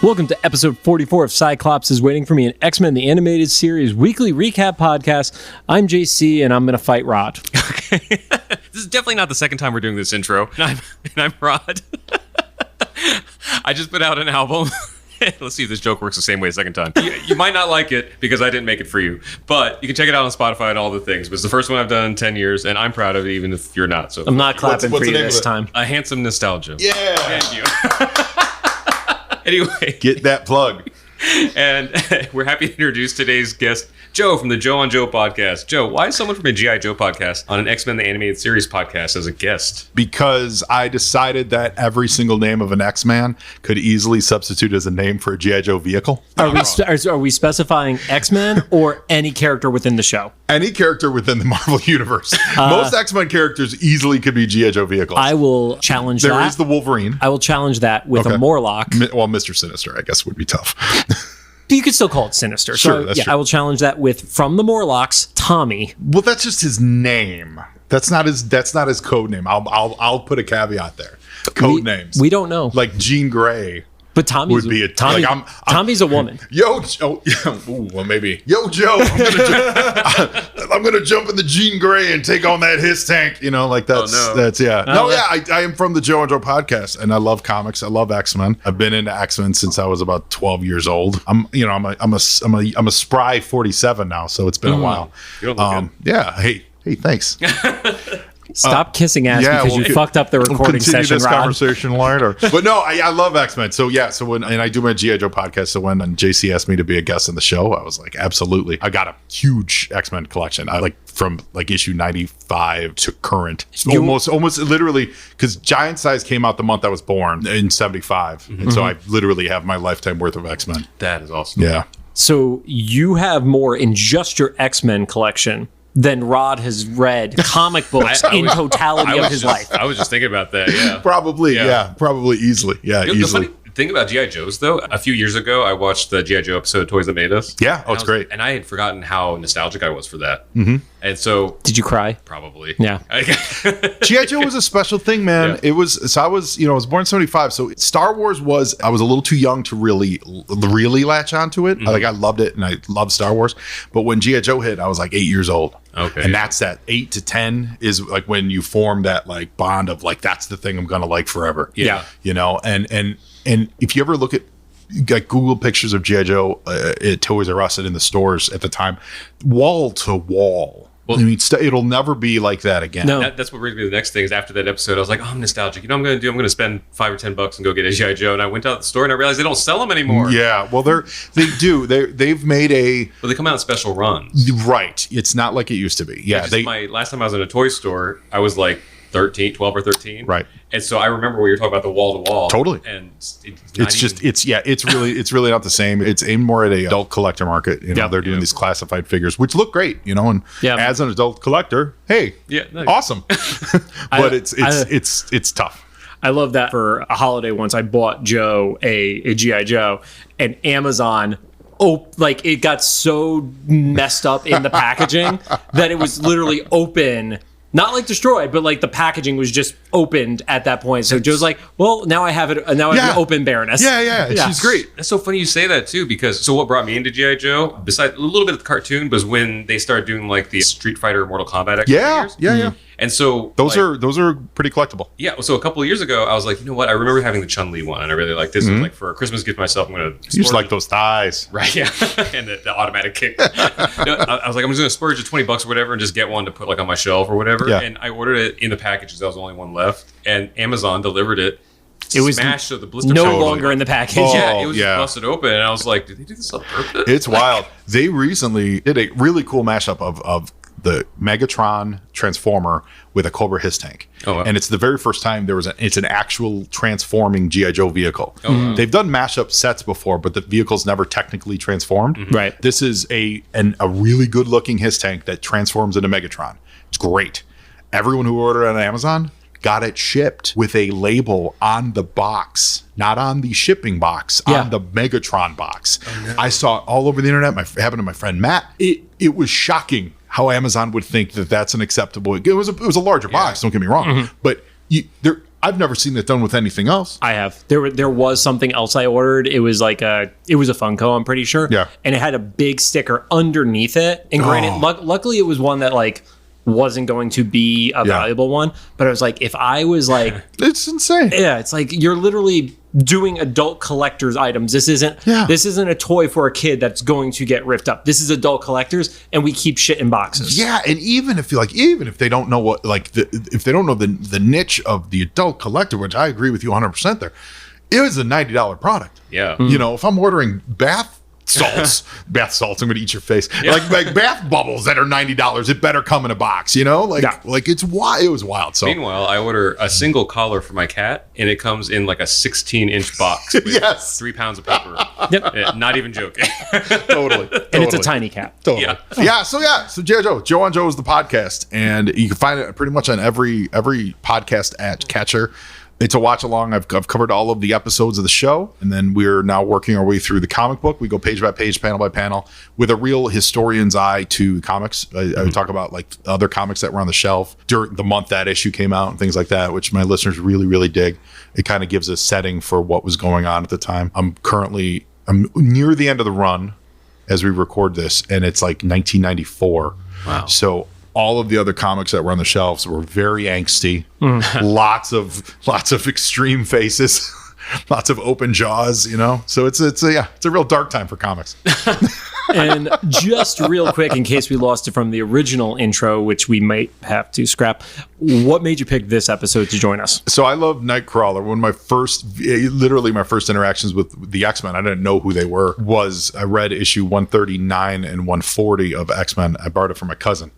Welcome to episode 44 of Cyclops is Waiting for Me, an X-Men the Animated Series weekly recap podcast. I'm JC, and I'm going to fight Rod. Okay. This is definitely not the second time we're doing this intro. And I'm Rod. I just put out an album. Let's see if this joke works the same way the second time. You might not like it because I didn't make it for you, but you can check it out on Spotify and all the things. But it's the first one I've done in 10 years, and I'm proud of it, even if you're not. So I'm not clapping for you this time. A Handsome Nostalgia. Yeah. Thank you. Anyway. Get that plug. And we're happy to introduce today's guest, Joe from the Joe on Joe podcast. Joe, why is someone from a G.I. Joe podcast on an X-Men the Animated Series podcast as a guest? Because I decided that every single name of an X-Man could easily substitute as a name for a G.I. Joe vehicle. Are we specifying X-Men or any character within the show? Any character within the Marvel Universe. Most X-Men characters easily could be G.I. Joe vehicles. I will challenge that. There is the Wolverine. I will challenge that with a Morlock. Well, Mr. Sinister, I guess, would be tough. You could still call it Sinister. Sure, so, that's true. I will challenge that with, from the Morlocks, Tommy. Well, that's just his name. That's not his code name. I'll put a caveat there. Code names. We don't know. Like Jean Grey. But Tommy's would be Tommy's a woman. Well, maybe. Yo, Joe, I'm gonna jump in the Jean Grey and take on that his tank. You know, like that's I am from the Joe and Joe podcast, and I love comics. I love X-Men. I've been into X-Men since I was about 12 years old. I'm a spry 47 now, so it's been a while. You don't look good. Yeah. Hey, thanks. Stop kissing ass because you fucked up the recording session, this Rod. Conversation later. But no, I love X-Men. So yeah, when I do my G.I. Joe podcast, so when JC asked me to be a guest on the show, I was like, absolutely. I got a huge X-Men collection. I from issue 95 to current. Almost literally, because Giant Size came out the month I was born in 75. Mm-hmm. And so I literally have my lifetime worth of X-Men. That is awesome. Yeah. So you have more in just your X-Men collection than Rod has read comic books in totality of his life. I was just thinking about that, yeah. Probably easily. Yeah, easily. The funny thing about G.I. Joes, though, a few years ago, I watched the G.I. Joe episode of Toys That Made Us. Yeah, it's great. And I had forgotten how nostalgic I was for that. Mm-hmm. And so... Did you cry? Probably. Yeah. G.I. Joe was a special thing, man. Yeah. I was born in 75, so Star Wars I was a little too young to really latch onto it. Mm-hmm. Like, I loved it, and I loved Star Wars. But when G.I. Joe hit, I was like 8 years old. Okay. And that's that 8 to 10 is like when you form that like bond of like, that's the thing I'm going to like forever. Yeah. You know, and if you ever look at like Google pictures of G.I. Joe at Toys R Us and in the stores at the time, wall to wall. Well, I mean, it'll never be like that again. No. That's what brings me to the next thing is after that episode, I was like, oh, I'm nostalgic. You know what I'm going to spend $5 or $10 and go get a G.I. Joe. And I went out the store and I realized they don't sell them anymore. Yeah. Well, they do. They've made Well, they come out in special runs. Right. It's not like it used to be. Yeah. My last time I was in a toy store, I was like 12 or 13. Right. And so I remember when you were talking about the wall to wall. Totally. And it's really not the same. It's aimed more at a adult collector market. You know, they're doing these classified figures, which look great, you know, and as an adult collector, hey, awesome. But it's tough. I love that. For a holiday once, I bought Joe a G.I. Joe, and Amazon it got so messed up in the packaging that it was literally open. Not like destroyed, but like the packaging was just opened at that point. So Joe's like, well, now I have it. Now I have an open Baroness. Yeah. She's great. That's so funny you say that too, because what brought me into G.I. Joe, besides a little bit of the cartoon, was when they started doing like the Street Fighter, Mortal Kombat action figures. Yeah. And so those are pretty collectible. Yeah. So a couple of years ago, I was like, you know what? I remember having the Chun-Li one, and I really like this. Mm-hmm. Like for a Christmas gift myself, I'm going to. You just like those thighs, right? Yeah, and the automatic kick. I was like, I'm just going to splurge $20 or whatever, and just get one to put like on my shelf or whatever. Yeah. And I ordered it in the package because that was the only one left, and Amazon delivered it. It was smashed, so the blister no longer in the package. It was just busted open, and I was like, did they do this on purpose? It's wild. They recently did a really cool mashup of the Megatron Transformer with a Cobra Hiss tank. Oh, wow. And it's the very first time it's an actual transforming G.I. Joe vehicle. Oh, wow. They've done mashup sets before, but the vehicle's never technically transformed. Mm-hmm. Right. This is a really good looking Hiss tank that transforms into Megatron. It's great. Everyone who ordered on Amazon got it shipped with a label on the box, not on the shipping box, on the Megatron box. Oh, no. I saw it all over the internet. Happened to my friend Matt. It was shocking how Amazon would think that that's an acceptable. It was a larger box. Don't get me wrong, but I've never seen it done with anything else. I have. There was something else I ordered. It was like a Funko, I'm pretty sure. Yeah. And it had a big sticker underneath it. And granted, luckily it was one that like wasn't going to be a valuable one. But I was like, if I was like, it's insane. Yeah, it's like you're literally doing adult collectors items. This isn't a toy for a kid that's going to get ripped up. This is adult collectors, and we keep shit in boxes. Yeah, and even if they don't know what if they don't know the niche of the adult collector, which I agree with you 100% there, it was a $90 product. Yeah. You know, if I'm ordering bath salts, I'm going to eat your face. Yeah. Like bath bubbles that are $90, it better come in a box, you know? Like it's wild. It was wild. So meanwhile, I order a single collar for my cat, and it comes in like a 16-inch box with 3 pounds of paper. Yep. Yeah, not even joking. Totally. And it's a tiny cat. Totally. Yeah. So G.I. Joe on Joe is the podcast, and you can find it pretty much on every podcast catcher. It's a watch along. I've covered all of the episodes of the show, and then we're now working our way through the comic book. We go page by page, panel by panel, with a real historian's eye to comics. I would talk about like other comics that were on the shelf during the month that issue came out and things like that, which my listeners really, really dig. It kind of gives a setting for what was going on at the time. I'm near the end of the run as we record this, and it's like 1994. Wow. So all of the other comics that were on the shelves were very angsty. Lots of extreme faces, lots of open jaws, you know. So it's a real dark time for comics. And just real quick, in case we lost it from the original intro, which we might have to scrap, what made you pick this episode to join us? So I love Nightcrawler. One of my first interactions with the X-Men, I didn't know who they were, was I read issue 139 and 140 of X-Men. I borrowed it from my cousin.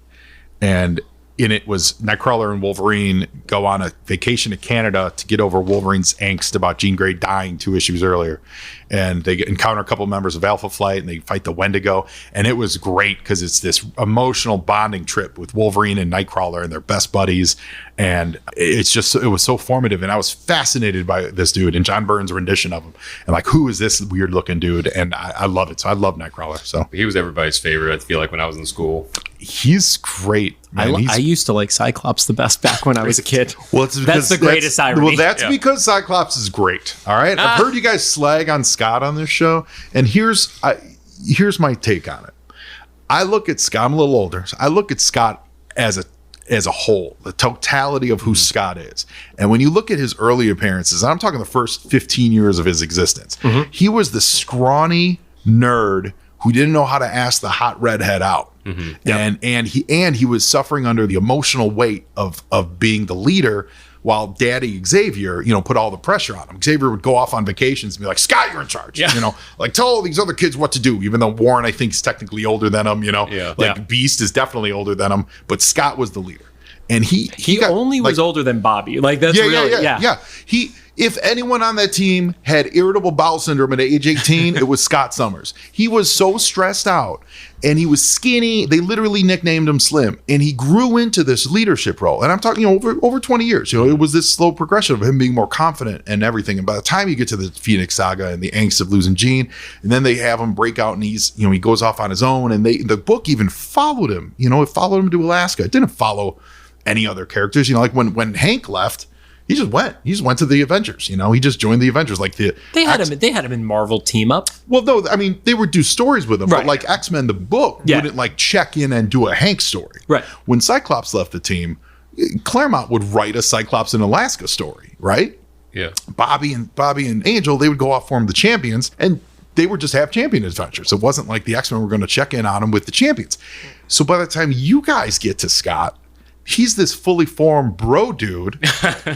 And in it was Nightcrawler and Wolverine go on a vacation to Canada to get over Wolverine's angst about Jean Grey dying 2 issues earlier. And they encounter a couple members of Alpha Flight, and they fight the Wendigo. And it was great because it's this emotional bonding trip with Wolverine and Nightcrawler and their best buddies. And it was so formative. And I was fascinated by this dude and John Byrne's rendition of him. And like, who is this weird looking dude? And I love it. So I love Nightcrawler. So he was everybody's favorite, I feel like, when I was in school. He's great. Man. I used to like Cyclops the best back when I was a kid. Well, that's the greatest irony. Well, that's because Cyclops is great. All right. I've heard you guys slag on Scott on this show, and here's my take on it. I look at Scott. I'm a little older. So I look at Scott as a whole, the totality of who Scott is. And when you look at his early appearances, and I'm talking the first 15 years of his existence, he was the scrawny nerd who didn't know how to ask the hot redhead out. Yep. And he was suffering under the emotional weight of being the leader, while Daddy Xavier, put all the pressure on him. Xavier would go off on vacations and be like, Scott, you're in charge. Like tell all these other kids what to do, even though Warren, I think, is technically older than him, Beast is definitely older than him, but Scott was the leader. And he was older than Bobby. Like that's If anyone on that team had irritable bowel syndrome at age 18, it was Scott Summers. He was so stressed out, and he was skinny. They literally nicknamed him Slim, and he grew into this leadership role. And I'm talking over 20 years. It was this slow progression of him being more confident and everything. And by the time you get to the Phoenix Saga and the angst of losing Jean, and then they have him break out, and he goes off on his own. And the book even followed him. It followed him to Alaska. It didn't follow any other characters. Like when Hank left, he just went to the Avengers. He just joined the Avengers. Like they had him in Marvel Team Up. Well, no, I mean they would do stories with him, right. But like X-Men, the book wouldn't like check in and do a Hank story. Right. When Cyclops left the team, Claremont would write a Cyclops in Alaska story, right? Yeah. Bobby and Angel, they would go off form the champions, and they would just have champion adventures. It wasn't like the X-Men were going to check in on him with the champions. So by the time you guys get to Scott, he's this fully formed bro dude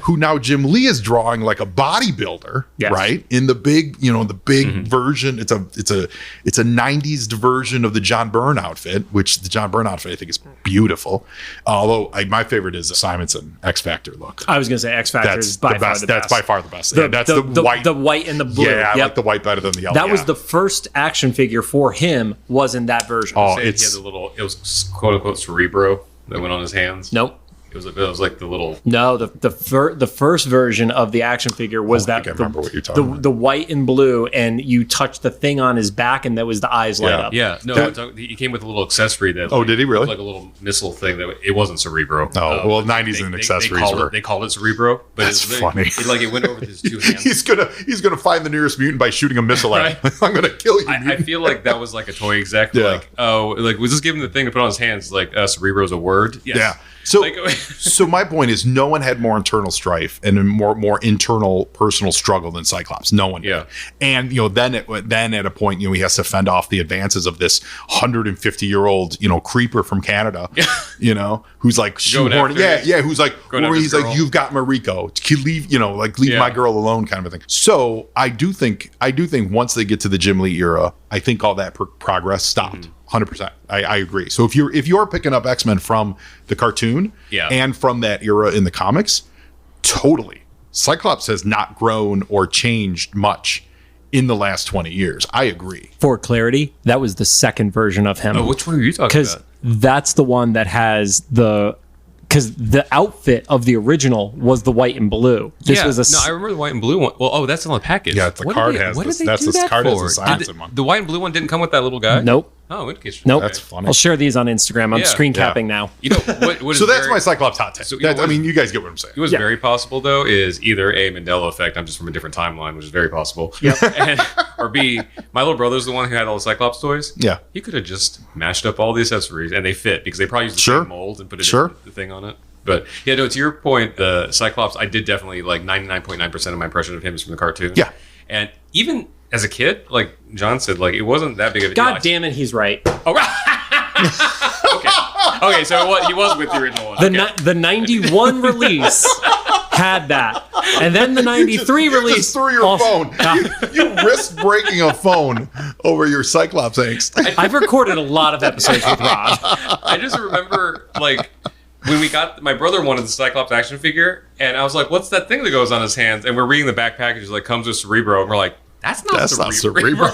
who now Jim Lee is drawing like a bodybuilder, right? In the big, version. It's a 90s version of the John Byrne outfit, which the John Byrne outfit I think is beautiful. Although my favorite is the Simonson X Factor look. I was going to say X Factor is by far the best. That's by far the best. That's the white. The white and the blue. Yeah, I like the white better than the yellow. That was the first action figure for him was in that version. He had it was quote unquote Cerebro that went on his hands. Nope. It It was like the little. No, the first version of the action figure was I can't remember what you're talking about. The white and blue, and you touched the thing on his back, and that was the eyes light up. Yeah, no, he came with a little accessory that. Oh, did he really? Like a little missile thing that it wasn't Cerebro. Oh, well, 90s and accessories were. They called it Cerebro, but That's funny. It went over with his two hands. He's gonna find the nearest mutant by shooting a missile at him. I'm gonna kill you. I feel like that was like a toy exec. Yeah. Like, oh, like was just given the thing to put on his hands. Like Cerebro's a word. Yes. Yeah. So, Like- so my point is, no one had more internal strife and a more internal personal struggle than Cyclops. No one. Yeah. Did. And then at a point, he has to fend off the advances of this 150-year-old creeper from Canada. Who's like shoehorning. Who's like he's like, you've got Mariko. Leave my girl alone, kind of a thing. So I do think once they get to the Jim Lee era, I think all that progress stopped. 100%. I agree. So if you're picking up X-Men from the cartoon and from that era in the comics, totally. Cyclops has not grown or changed much in the last 20 years. I agree. For clarity, that was the second version of him. Oh, which one are you talking Because about? that's the one that has because the outfit of the original was the white and blue. This was I remember the white and blue one. Well, that's on the package. Yeah, the card has this. That's the card has the science in one. The white and blue one didn't come with that little guy. Nope. Oh, interesting. Nope. That's funny. I'll share these on Instagram. I'm screen capping now. You know what So that's my Cyclops hot take. So, you guys get what I'm saying. It was very possible, though, is either A, Mandela effect, I'm just from a different timeline, which is very possible. Yep. Or B, my little brother's the one who had all the Cyclops toys. Yeah. He could have just mashed up all the accessories, and they fit, because they probably used the same mold and put the thing on it. But, yeah, no, to your point, the Cyclops, I did definitely, 99.9% of my impression of him is from the cartoon. Yeah. And even as a kid, like John said, it wasn't that big of a deal. God damn it, he's right. Oh, okay, so he was with the original one. The 91 release had that. And then the 93 release. Just threw your phone. You risked breaking a phone over your Cyclops angst. I've recorded a lot of episodes with Rob. I just remember, when we got, my brother wanted the Cyclops action figure, and I was like, what's that thing that goes on his hands? And we're reading the back package, comes with Cerebro, and we're like, that's not Cerebro.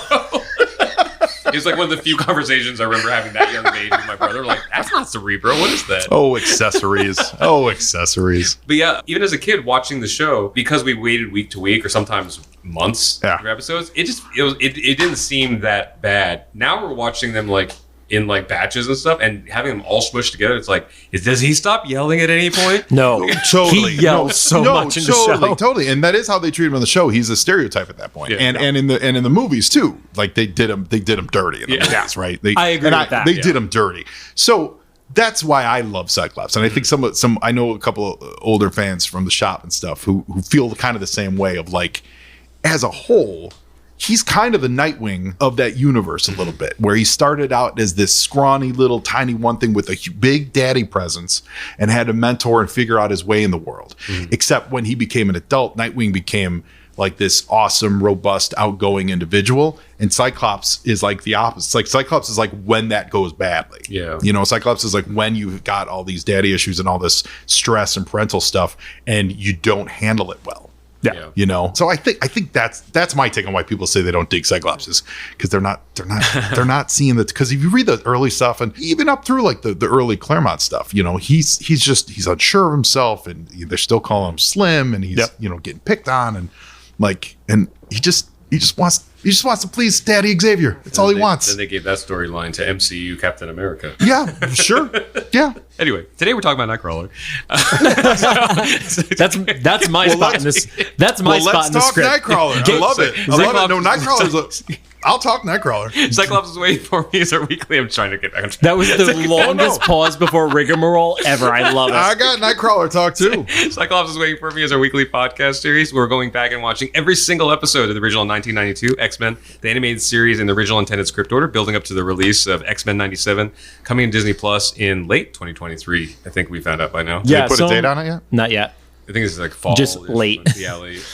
It was one of the few conversations I remember having that young age with my brother. That's not Cerebro. What is that? Oh, accessories. But yeah, even as a kid watching the show, because we waited week to week or sometimes months for episodes, it didn't seem that bad. Now we're watching them in batches and stuff, and having them all smushed together. It's does he stop yelling at any point? No, totally. He yells so much in the show. Totally, and that is how they treat him on the show. He's a stereotype at that point. Yeah. And in the movies too. They did him dirty in the movies, right? I agree with that. They did him dirty. So that's why I love Cyclops, and I think some I know a couple of older fans from the shop and stuff who feel kind of the same way of as a whole. He's kind of the Nightwing of that universe a little bit, where he started out as this scrawny little tiny one thing with a big daddy presence and had to mentor and figure out his way in the world. Except when he became an adult, Nightwing became this awesome, robust, outgoing individual. And Cyclops is the opposite. Cyclops is when that goes badly. Yeah. Cyclops is when you've got all these daddy issues and all this stress and parental stuff and you don't handle it well. Yeah. So I think that's my take on why people say they don't dig Cyclops is because they're not seeing that. Because if you read the early stuff and even up through the early Claremont stuff, he's unsure of himself and they're still calling him Slim and he's getting picked on and he just wants to please Daddy Xavier. That's all he wants. Then they gave that storyline to MCU Captain America. Yeah, sure. Yeah. Anyway, today we're talking about Nightcrawler. That's my spot in this. That's my spot in the script. Let's talk Nightcrawler. I love it. No, Nightcrawler's I'll talk Nightcrawler. Cyclops is waiting for me as our weekly. I'm trying to get back on track. That was the longest pause before rigmarole ever. I love it. I got Nightcrawler talk too. Cyclops is waiting for me as our weekly podcast series. We're going back and watching every single episode of the original 1992 X-Men, the animated series in the original intended script order, building up to the release of X-Men 97, coming to Disney Plus in late 2023. I think we found out by now. Did they put a date on it yet? Not yet. I think this is fall. Just late. Yeah, late.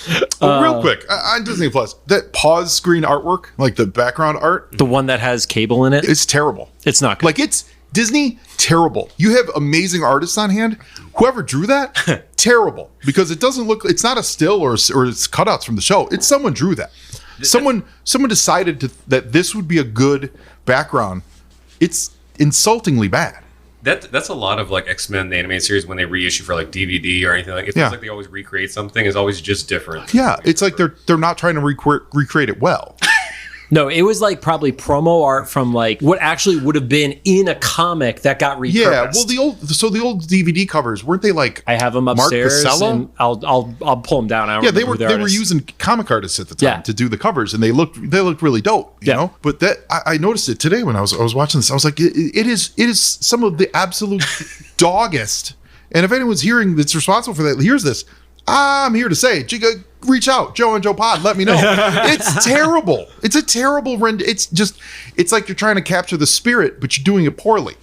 Real quick, on Disney Plus, that pause screen artwork, the background art, the one that has Cable in it, it's terrible. It's not good. It's Disney, terrible. You have amazing artists on hand. Whoever drew that, terrible. Because it doesn't look, it's not a still or it's cutouts from the show. It's someone drew that. Someone decided that this would be a good background. It's insultingly bad. That's a lot of like X-Men the animated series when they reissue for like DVD or anything. Like it feels like they always recreate something. It's always just different. Yeah, it's like they're not trying to recreate it well. No, it was like probably promo art from like what actually would have been in a comic that got repurposed. Yeah, well, the old DVD covers, weren't they like? I have them upstairs. Mark Pacella? And I'll pull them down. I don't Yeah, remember they were using comic artists at the time Yeah. to do the covers, and they looked really dope. You know, but that I noticed it today when I was watching this. I was like, it is some of the absolute doggest. And if anyone's hearing that's responsible for that, here's this. I'm here to say, reach out, Joe and Joe Pod. Let me know. It's terrible. It's a terrible it's like you're trying to capture the spirit, but you're doing it poorly.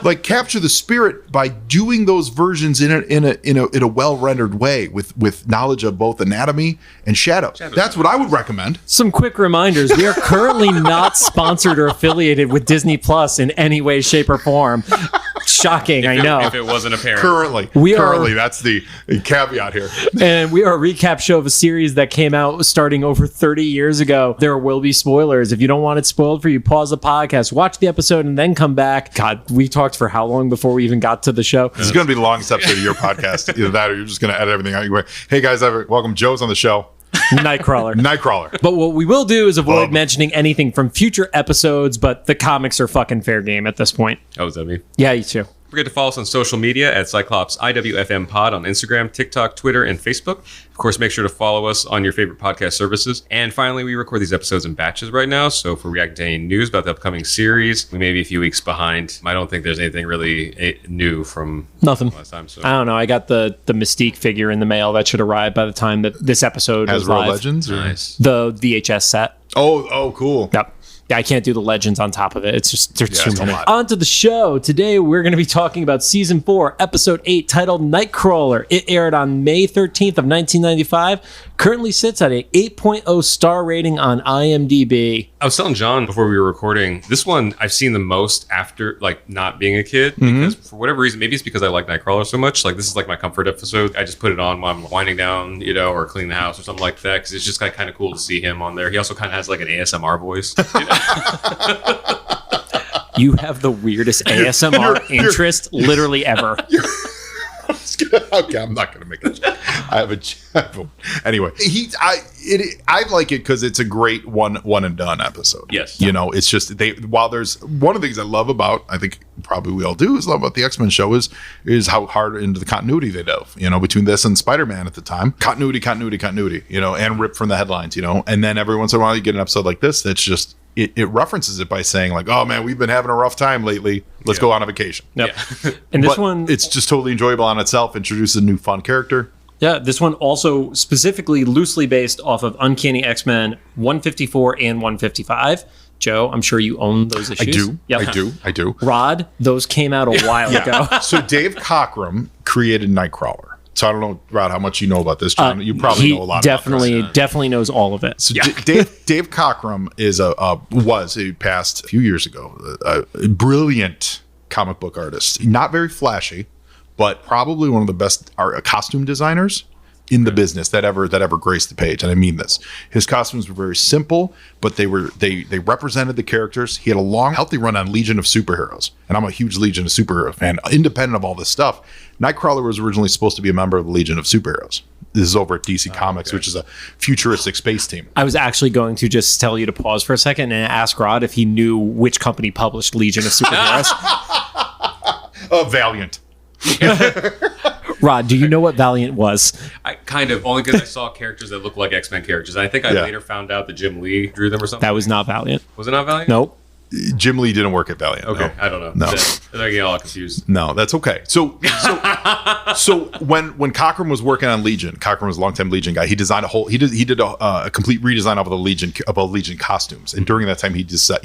Like capture the spirit by doing those versions in a well rendered way with knowledge of both anatomy and shadow. That's what I would recommend. Some quick reminders. We are currently not sponsored or affiliated with Disney Plus in any way, shape, or form. Shocking, I know. If it wasn't apparent. Currently, that's the caveat here. And we are a recap show of a series that came out starting over 30 years ago. There will be spoilers. If you don't want it spoiled for you, pause the podcast, watch the episode, and then come back. God, we talked for how long before we even got to the show? This is going to be the longest episode of your podcast. Either that or you're just going to edit everything out. You're like, hey, guys, welcome. Joe's on the show. Nightcrawler. But what we will do is avoid mentioning anything from future episodes, but the comics are fucking fair game at this point. Oh, is that me? Yeah, you too. Don't forget to follow us on social media at Cyclops IWFM Pod on Instagram, TikTok, Twitter, and Facebook. Of course, make sure to follow us on your favorite podcast services. And finally, we record these episodes in batches right now. So if we're reacting to any news about the upcoming series, we may be a few weeks behind. I don't think there's anything really new from nothing last time. So I don't know. I got the Mystique figure in the mail that should arrive by the time that this episode is live. Legends? Or? nice. The VHS set. Oh, cool. Yep. Yeah, I can't do the legends on top of it. It's just there's too many. a lot. On to the show. Today we're going to be talking about season 4, episode 8, titled Nightcrawler. It aired on May 13th of 1995. Currently sits at a 8.0 star rating on IMDb. I was telling John before we were recording, this one I've seen the most after like not being a kid because for whatever reason, maybe it's because I like Nightcrawler so much. Like this is like my comfort episode. I just put it on while I'm winding down, or cleaning the house or something like that because it's just kind of cool to see him on there. He also kind of has like an ASMR voice. You have the weirdest ASMR interest literally ever. Okay, I'm not going to make it. Anyway, I like it because it's a great one and done episode. Yes, it's just while there's one of the things I love about, I think probably we all do is love about the X-Men show is how hard into the continuity they dove. Between this and Spider-Man at the time, continuity. And ripped from the headlines. And then every once in a while you get an episode like this that's just. It references it by saying like, oh man, we've been having a rough time lately. Let's go on a vacation. Yep. And this one, it's just totally enjoyable on itself. Introduces a new fun character. Yeah, this one also specifically loosely based off of Uncanny X-Men 154 and 155. Joe, I'm sure you own those issues. I do. Yep. I do. Rod, those came out a while ago. So Dave Cockrum created Nightcrawler. So I don't know, Rod, how much you know about this, John. You probably know a lot about this. Definitely knows all of it. So Dave Cockrum he passed a few years ago, a brilliant comic book artist. Not very flashy, but probably one of the best costume designers in the business that ever graced the page. And I mean this. His costumes were very simple, but they represented the characters. He had a long, healthy run on Legion of Superheroes. And I'm a huge Legion of Superhero fan. Independent of all this stuff, Nightcrawler was originally supposed to be a member of the Legion of Superheroes. This is over at DC Comics, which is a futuristic space team. I was actually going to just tell you to pause for a second and ask Rod if he knew which company published Legion of Superheroes. Valiant. Rod, do you know what Valiant was? I kind of, only because I saw characters that look like X-Men characters. And I think I later found out that Jim Lee drew them or something. That was not Valiant. Was it not Valiant? Nope. Jim Lee didn't work at Valiant. Okay, no. I don't know. No. I get all confused. No, that's okay. So when Cockrum was working on Legion, Cockrum was a longtime Legion guy. He designed he did a complete redesign of the Legion costumes, and during that time he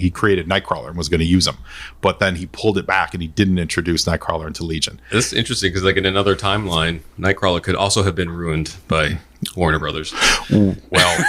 created Nightcrawler and was going to use them, but then he pulled it back and he didn't introduce Nightcrawler into Legion. This is interesting because like in another timeline, Nightcrawler could also have been ruined by Warner Brothers. Well,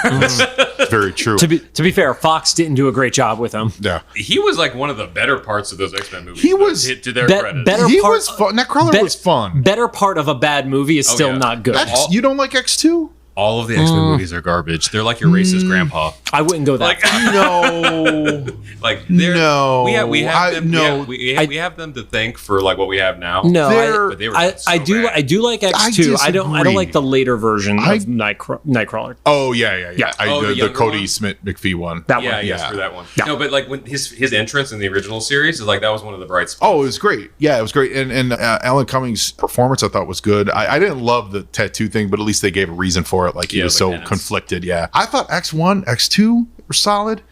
that's very true. To be fair, Fox didn't do a great job with him. Yeah, he was like one of the better parts of those X-Men movies. He was to their credit. Nightcrawler was fun. Better part of a bad movie is still not good. You don't like X2? All of the X-Men movies are garbage. They're like your racist grandpa. I wouldn't go that Like, far. No. like they're, No. we have them. No. We have them to thank for like what we have now. No, They're- But they were I so do bad. I do like X2. I disagree. don't like the later version of Nightcrawler. Oh, yeah. Yeah. Oh, the the younger Cody one? Smith McPhee one. That Yeah, one. yes, Yeah. for that one. Yeah. No, but like when his entrance in the original series is like that was one of the bright spots. Oh, it was great. Yeah, it was great. And Alan Cummings' performance I thought was good. I didn't love the tattoo thing, but at least they gave a reason for it. Like he Yeah, was like so penance. conflicted. Yeah. I thought X1, X2 were solid.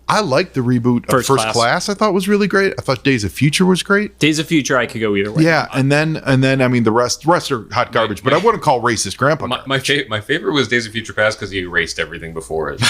I liked the reboot of First First Class. Class. I thought was really great. I thought Days of Future was great. Days of Future, I could go either way. Yeah, and then I mean the rest are hot garbage, but I wouldn't call racist grandpa. My favorite was Days of Future Past because he erased everything bore it.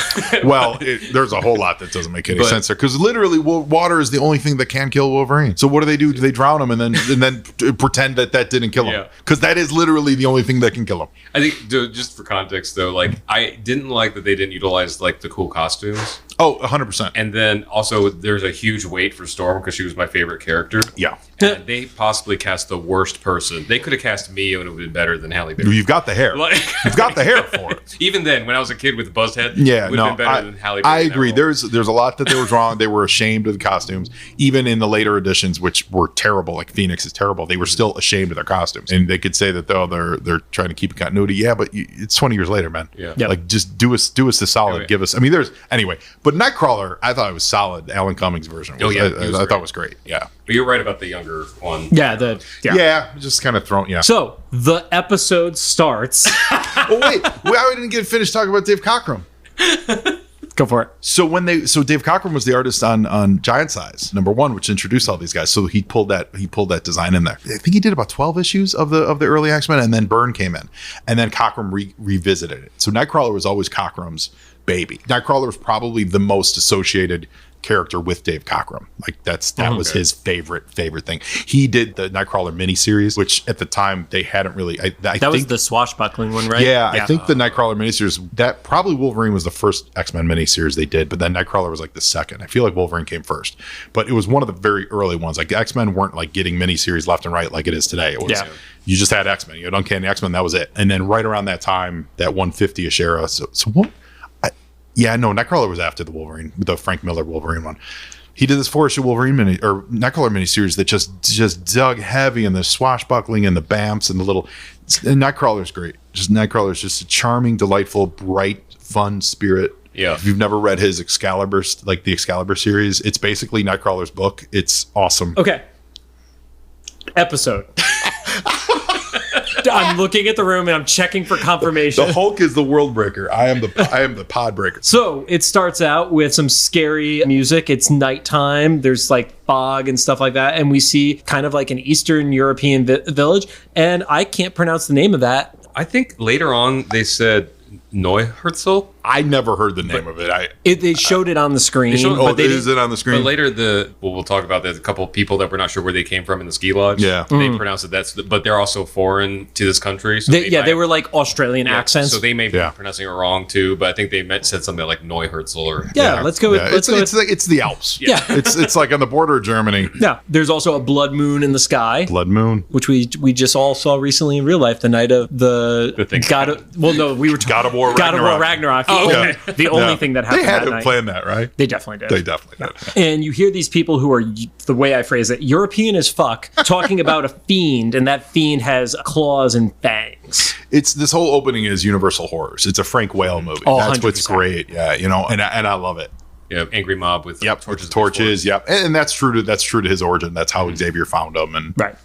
Well, there's a whole lot that doesn't make any But- sense there because literally water is the only thing that can kill Wolverine. So what do? Do they drown him and then pretend that didn't kill him? Yeah. Because that is literally the only thing that can kill him. I think, just for context though, like I didn't like that they didn't utilize like the cool costumes, Oh, 100%. and then also there's a huge weight for Storm because she was my favorite character. Yeah. And they possibly cast the worst person. They could have cast me and it would have been better than Halle Berry. You've got the hair. Like- You've got the hair for it. Even then, when I was a kid with a buzzed head, Yeah, it would no, have been better than Halle Berry. I in that agree. role. There's a lot that they were wrong. They were ashamed of the costumes, even in the later editions, which were terrible. Like Phoenix is terrible. They were still ashamed of their costumes, and they could say that they're trying to keep continuity. Yeah, but it's 20 years later, man. Yeah. Yep. Like just do us the solid. Oh, yeah. Give us. I mean, there's anyway. But Nightcrawler, I thought it was solid. Alan Cummings version. Oh, yeah, I it was thought great. was great. Yeah. But you're right about the younger one. Yeah, Yeah. Just kind of thrown. Yeah. So the episode starts. Oh wait, I didn't get finished talking about Dave Cockrum. Go for it. So Dave Cockrum was the artist on Giant Size #1, which introduced all these guys. So he pulled that design in there. I think he did about 12 issues of the early X-Men, and then Byrne came in, and then Cockrum revisited it. So Nightcrawler was always Cockrum's baby. Nightcrawler was probably the most associated character with Dave Cockrum. Like that was his favorite thing. He did the Nightcrawler miniseries, which at the time they hadn't really. I That think was the swashbuckling one, right? yeah, I think the Nightcrawler miniseries, that probably Wolverine was the first X-Men miniseries they did, but then Nightcrawler was like the second. I feel like Wolverine came first, but it was one of the very early ones. Like X-Men weren't like getting miniseries left and right like it is today. It was, Yeah. you just had X-Men, you had Uncanny X-Men, that was it. And then right around that time, that 150-ish era. So what? Nightcrawler was after the Wolverine, the Frank Miller Wolverine one. He did this 4-issue Wolverine Nightcrawler miniseries that just dug heavy in the swashbuckling and the bamps and the little. And Nightcrawler's great. Nightcrawler's just a charming, delightful, bright, fun spirit. Yeah. If you've never read his Excalibur, like the Excalibur series, it's basically Nightcrawler's book. It's awesome. Okay. Episode. I'm looking at the room and I'm checking for confirmation. The Hulk is the world breaker. I am the pod breaker. So it starts out with some scary music. It's nighttime. There's like fog and stuff like that. And we see kind of like an Eastern European village. And I can't pronounce the name of that. I think later on they said Neuherzl. I never heard the name of it. They showed it on the screen. showed- but they is didn't- it on the screen? But later, we'll talk about that. A couple of people that we're not sure where they came from in the ski lodge. Yeah. they pronounce it. But they're also foreign to this country. So they were like Australian accents. So they may be Yeah. pronouncing it wrong too. But I think they said something like Neuherzl or yeah, let's go with. Yeah, Let's go with it's the Alps. Yeah. it's like on the border of Germany. yeah. There's also a blood moon in the sky. Blood Moon. Which we just all saw recently in real life, the night of the thing. God of War Ragnarok. Oh, okay. The only thing that happened They had that to night. plan that, right? They definitely did. They definitely did. And you hear these people who are, the way I phrase it, European as fuck, talking about a fiend, and that fiend has claws and fangs. It's this whole opening is Universal Horrors. It's a Frank Whale movie. Oh, That's what's 100%. great. Yeah, and I love it. Yeah, angry mob with Torches. Yep, and that's true to his origin. That's how Xavier found him, and Right.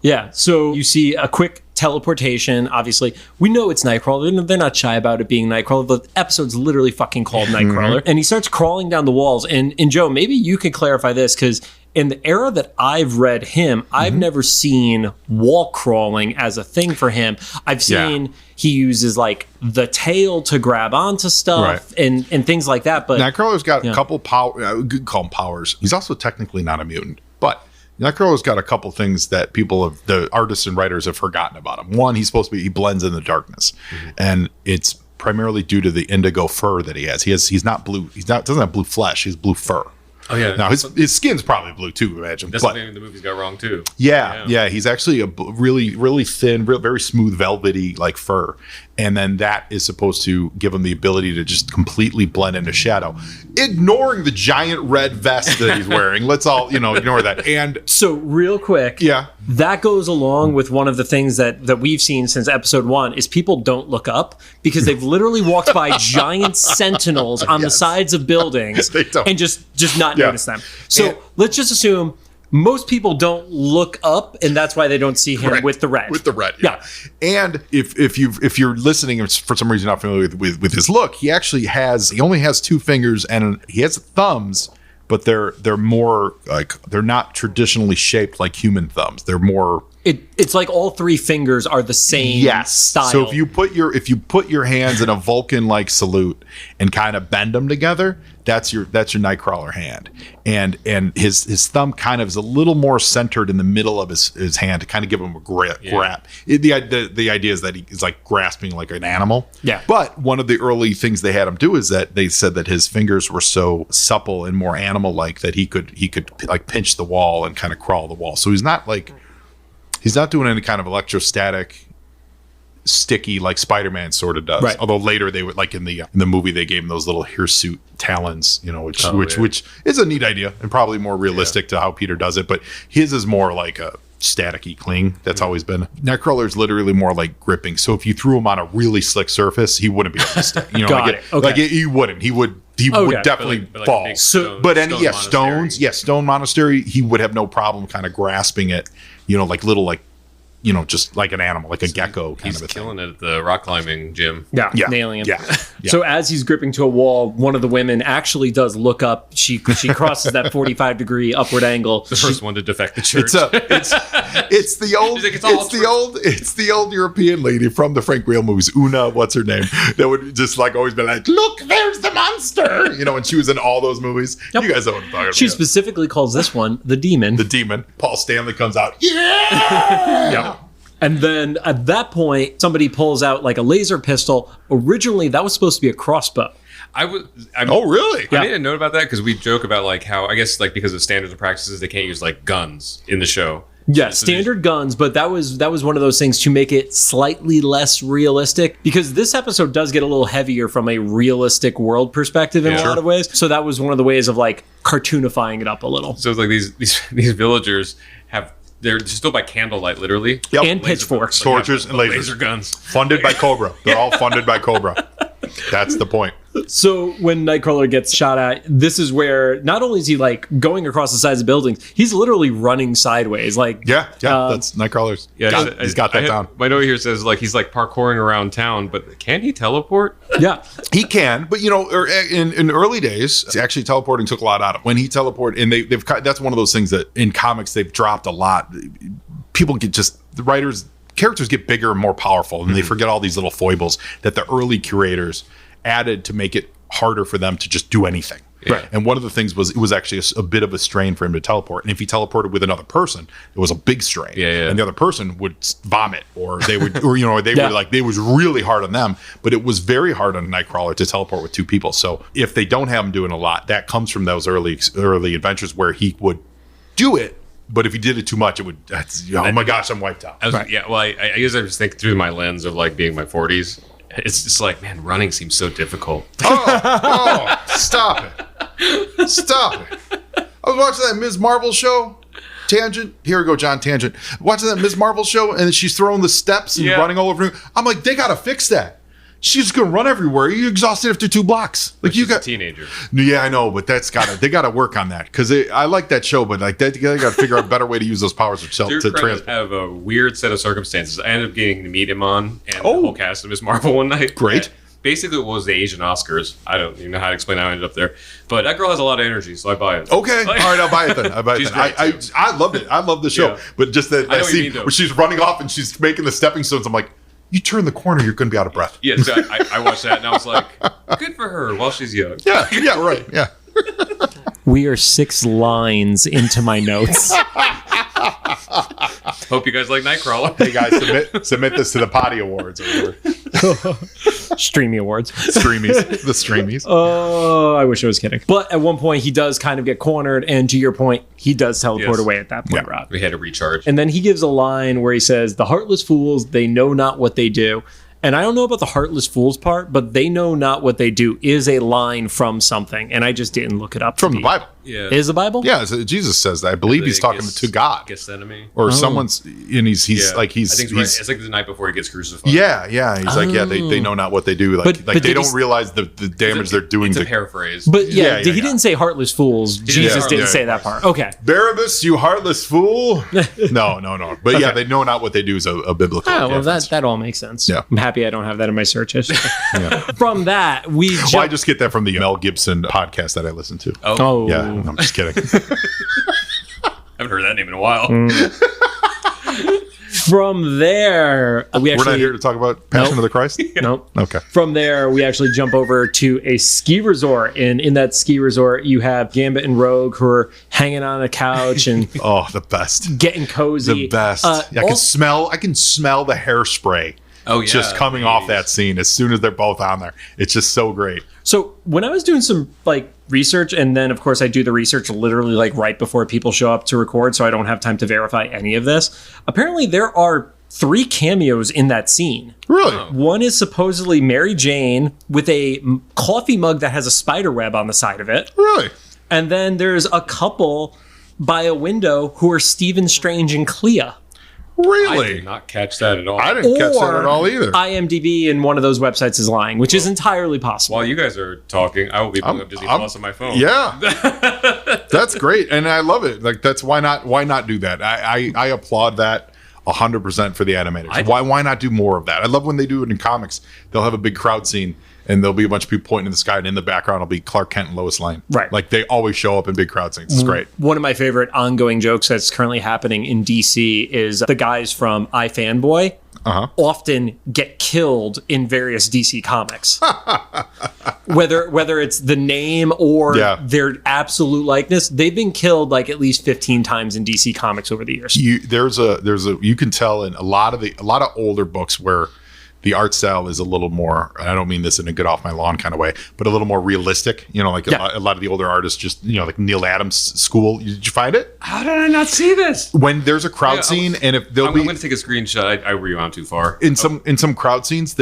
Yeah, so you see a quick teleportation. Obviously, we know it's Nightcrawler. They're not shy about it being Nightcrawler. The episode's literally fucking called Nightcrawler. And he starts crawling down the walls. And Joe, maybe you could clarify this, because in the era that I've read him, I've never seen wall crawling as a thing for him. I've seen he uses like the tail to grab onto stuff and things like that. But Nightcrawler's got a couple power. Good call them powers. He's also technically not a mutant, but Nightcrawler's got a couple things that the artists and writers have forgotten about him. One, he blends in the darkness, and it's primarily due to the indigo fur that he has. He's not blue. Doesn't have blue flesh. He's blue fur. Oh yeah. Now his skin's probably blue too, imagine. That's something the movies got wrong too. Yeah. He's actually a really, really thin, very smooth, velvety like fur, and then that is supposed to give him the ability to just completely blend into shadow, ignoring the giant red vest that he's wearing. Let's all ignore that. And so real quick, that goes along with one of the things that we've seen since episode 1 is people don't look up because they've literally walked by giant sentinels on the sides of buildings and just not notice them. So let's just assume most people don't look up, and that's why they don't see him with the red. With the red, yeah. And if you're listening and for some reason not familiar with his look, he only has 2 fingers and he has thumbs, but they're more like they're not traditionally shaped like human thumbs. They're more. It's like all 3 fingers are the same style. So if you put your hands in a Vulcan-like salute and kind of bend them together, that's your Nightcrawler hand. And his thumb kind of is a little more centered in the middle of his hand to kind of give him a grab. The idea is that he is like grasping like an animal. Yeah. But one of the early things they had him do is that they said that his fingers were so supple and more animal-like that he could like pinch the wall and kind of crawl the wall. So he's not doing any kind of electrostatic, sticky like Spider-Man sort of does. Right. Although later they would like in the movie they gave him those little hirsute talons, which is a neat idea and probably more realistic to how Peter does it. But his is more like a staticky cling. That's always been. Nightcrawler is literally more like gripping. So if you threw him on a really slick surface, he wouldn't be able to stay. He wouldn't. He would definitely fall. Stone Monastery, he would have no problem kind of grasping it, like little just like an animal, like a gecko kind of a thing. Killing it at the rock climbing gym. Yeah, nailing him. Yeah. So as he's gripping to a wall, one of the women actually does look up. She crosses that 45-degree upward angle. The first one to defect the church. It's the old European lady from the Frank Gale movies, Una, what's her name? That would just like always be like, look, there's the monster. And she was in all those movies. Yep. You guys know what I'm talking about. She specifically calls this one the demon. The demon. Paul Stanley comes out. Yeah. Yep. And then at that point, somebody pulls out like a laser pistol. Originally, that was supposed to be a crossbow. Oh, really? I made a note about that because we joke about like how I guess like because of standards and practices, they can't use like guns in the show. Yeah, standard guns, but that was one of those things to make it slightly less realistic because this episode does get a little heavier from a realistic world perspective in a lot of ways. So that was one of the ways of like cartoonifying it up a little. So it's like these villagers they're still by candlelight, literally. Yep. And pitchforks. Torches and laser guns. Funded by Cobra. They're all funded by Cobra. That's the point. So when Nightcrawler gets shot at, this is where not only is he like going across the sides of buildings, he's literally running sideways. Like that's Nightcrawler's. Yeah, he's got that down. My note here says like he's like parkouring around town, but can he teleport? Yeah, he can. But in early days, actually teleporting took a lot out of him. When he teleported, and they've that's one of those things that in comics they've dropped a lot. People get characters get bigger and more powerful, and they forget all these little foibles that the early curators added to make it harder for them to just do anything. Right. And one of the things was it was actually a bit of a strain for him to teleport. And if he teleported with another person, it was a big strain. Yeah. And the other person would vomit, or they would, or they were like, it was really hard on them. But it was very hard on Nightcrawler to teleport with 2 people. So if they don't have him doing a lot, that comes from those early adventures where he would do it. But if he did it too much, oh my gosh, I'm wiped out. Yeah, well, I guess I just think through my lens of like being my 40s. It's just like, man, running seems so difficult. Oh, stop it. Stop it. I was watching that Ms. Marvel show. Tangent. Here we go, John. Tangent. Watching that Ms. Marvel show, and she's throwing the steps and running all over. I'm like, they got to fix that. She's just gonna run everywhere. You're exhausted after 2 blocks. Like she's a teenager. Yeah, I know, but they gotta work on that because I like that show, but like they gotta figure out a better way to use those powers to transport. Have a weird set of circumstances. I ended up getting to meet him and the whole cast of Ms. Marvel one night. Great. Basically, it was the Asian Oscars. I don't even know how to explain how I ended up there, but that girl has a lot of energy, so I buy it. Okay, all right, I'll buy it then. I loved it. I love the show, but just that scene where she's running off and she's making the stepping stones. I'm like, you turn the corner, you're going to be out of breath. Yeah, so I watched that and I was like, good for her while she's young. Yeah, right. Yeah. We are 6 lines into my notes. Hope you guys like Nightcrawler. Hey guys, submit this to the Potty Awards. Or whatever. Streamy Awards. Streamies. The streamies. Oh, I wish I was kidding. But at one point, he does kind of get cornered. And to your point, he does teleport Yes. away at that point, Yeah. Rob. We had to recharge. And then he gives a line where he says, "The heartless fools, they know not what they do." And I don't know about the heartless fools part, but "they know not what they do" is a line from something. And I just didn't look it up. From the Bible. Yeah. Is the Bible? Yeah, Jesus says that. I believe he's talking to God. Gethsemane. Or someone's, and he's like, I think it's, right. he's It's like the night before he gets crucified. yeah. He's like, yeah, they know not what they do. Like, But they did don't he- realize the damage they're doing It's a to paraphrase. But yeah, Yeah, he didn't say heartless fools. Jesus say didn't heartless say that part. Okay. Barabbas, you heartless fool. No. But yeah, they know not what they do is a biblical. Oh, well, reference. that all makes sense. Yeah. I'm happy I don't have that in my search history. Yeah. From that, we Well, I jump. just get that from the Mel Gibson podcast that I listen to. Oh. Yeah, I'm just kidding. I haven't heard that name in a while. From there, we We're actually. not here to talk about Passion of the Christ? Nope. Okay. From there, we actually jump over to a ski resort. And in that ski resort, you have Gambit and Rogue who are hanging on a couch and Oh, the best. getting cozy. The best. Uh, I can smell the hairspray. Oh, yeah. Just coming off that scene as soon as they're both on there. It's just so great. So when I was doing some research, and then of course I do the research literally right before people show up to record, so I don't have time to verify any of this. Apparently there are 3 cameos in that scene. Really? One is supposedly Mary Jane with a coffee mug that has a spider web on the side of it. Really? And then there's a couple by a window who are Stephen Strange and Clea. I Really? did not catch that at all. I didn't catch that at all either. IMDb and one of those websites is lying, which is entirely possible. While you guys are talking, I will be pulling up Disney Plus on my phone. Yeah. That's great. And I love it. Like, that's why not do that? I applaud that 100% for the animators. Why not do more of that? I love when they do it in comics. They'll have a big crowd scene and there'll be a bunch of people pointing in the sky, and in the background will be Clark Kent and Lois Lane. Right. Like, they always show up in big crowd scenes. It's great. One of my favorite ongoing jokes that's currently happening in DC is the guys from iFanboy often get killed in various DC comics. whether it's the name or their absolute likeness, they've been killed at least 15 times in DC comics over the years. You can tell in a lot of older books where the art style is a little more, and I don't mean this in a get off my lawn kind of way, but a little more realistic. A lot of the older artists just, like Neil Adams' school. Did you find it? How did I not see this? When there's a crowd scene, and if there'll I'm be going to take a screenshot. I rewound too far. in some crowd scenes,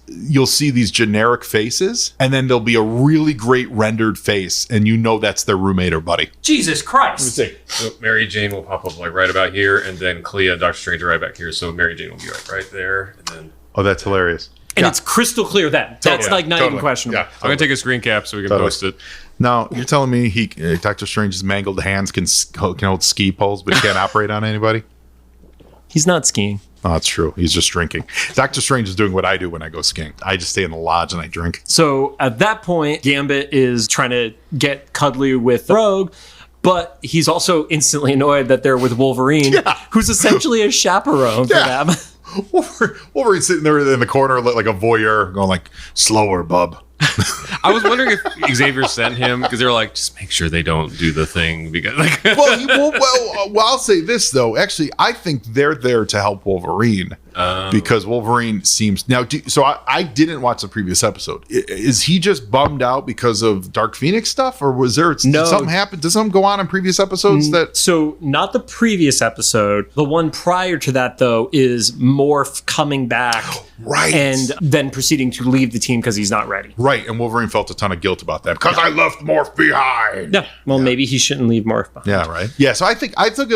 you'll see these generic faces, and then there'll be a really great rendered face, and that's their roommate or buddy. Jesus Christ. So Mary Jane will pop up right about here, and then Clea, Doctor Strange are right back here. So Mary Jane will be right there, and then. Oh, that's hilarious. And it's crystal clear then. That's not even questionable. Yeah, I'm going to take a screen cap so we can post it. Now, you're telling me Doctor Strange's mangled hands can hold ski poles, but he can't operate on anybody? He's not skiing. Oh, that's true. He's just drinking. Doctor Strange is doing what I do when I go skiing. I just stay in the lodge and I drink. So at that point, Gambit is trying to get cuddly with Rogue, but he's also instantly annoyed that they're with Wolverine, who's essentially a chaperone for them. Wolverine's sitting there in the corner like a voyeur, going like, "Slower, bub." I was wondering if Xavier sent him because they were like, just make sure they don't do the thing because Well, I'll say this though. Actually, I think they're there to help Wolverine because Wolverine seems now. So I didn't watch the previous episode. Is he just bummed out because of Dark Phoenix stuff, or was there did something happen? Did something go on in previous episodes that? So not the previous episode. The one prior to that though is Morph coming back, Right. and then proceeding to leave the team because he's not ready. Right, and Wolverine felt a ton of guilt about that because I left Morph behind. No, well maybe he shouldn't leave Morph behind. Yeah, right. Yeah, so I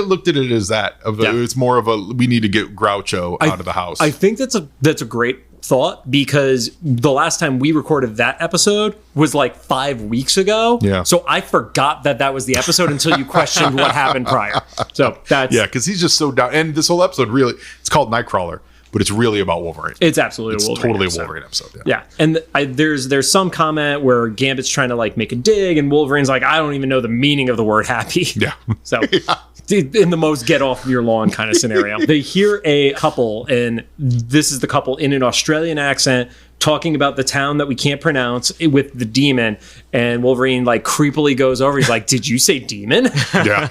looked at it as that. It's more of a we need to get Groucho out of the house. I think that's a great thought because the last time we recorded that episode was 5 weeks ago. Yeah. So I forgot that was the episode until you questioned what happened prior. So that's because he's just so down. And this whole episode it's called Nightcrawler, but it's really about Wolverine. It's absolutely a Wolverine totally episode. a Wolverine episode. Yeah. And there's some comment where Gambit's trying to make a dig and Wolverine's like, I don't even know the meaning of the word happy. Yeah. So in the most get off your lawn kind of scenario. They hear a couple, and this is the couple in an Australian accent talking about the town that we can't pronounce with the demon. And Wolverine creepily goes over. He's like, did you say demon? Yeah.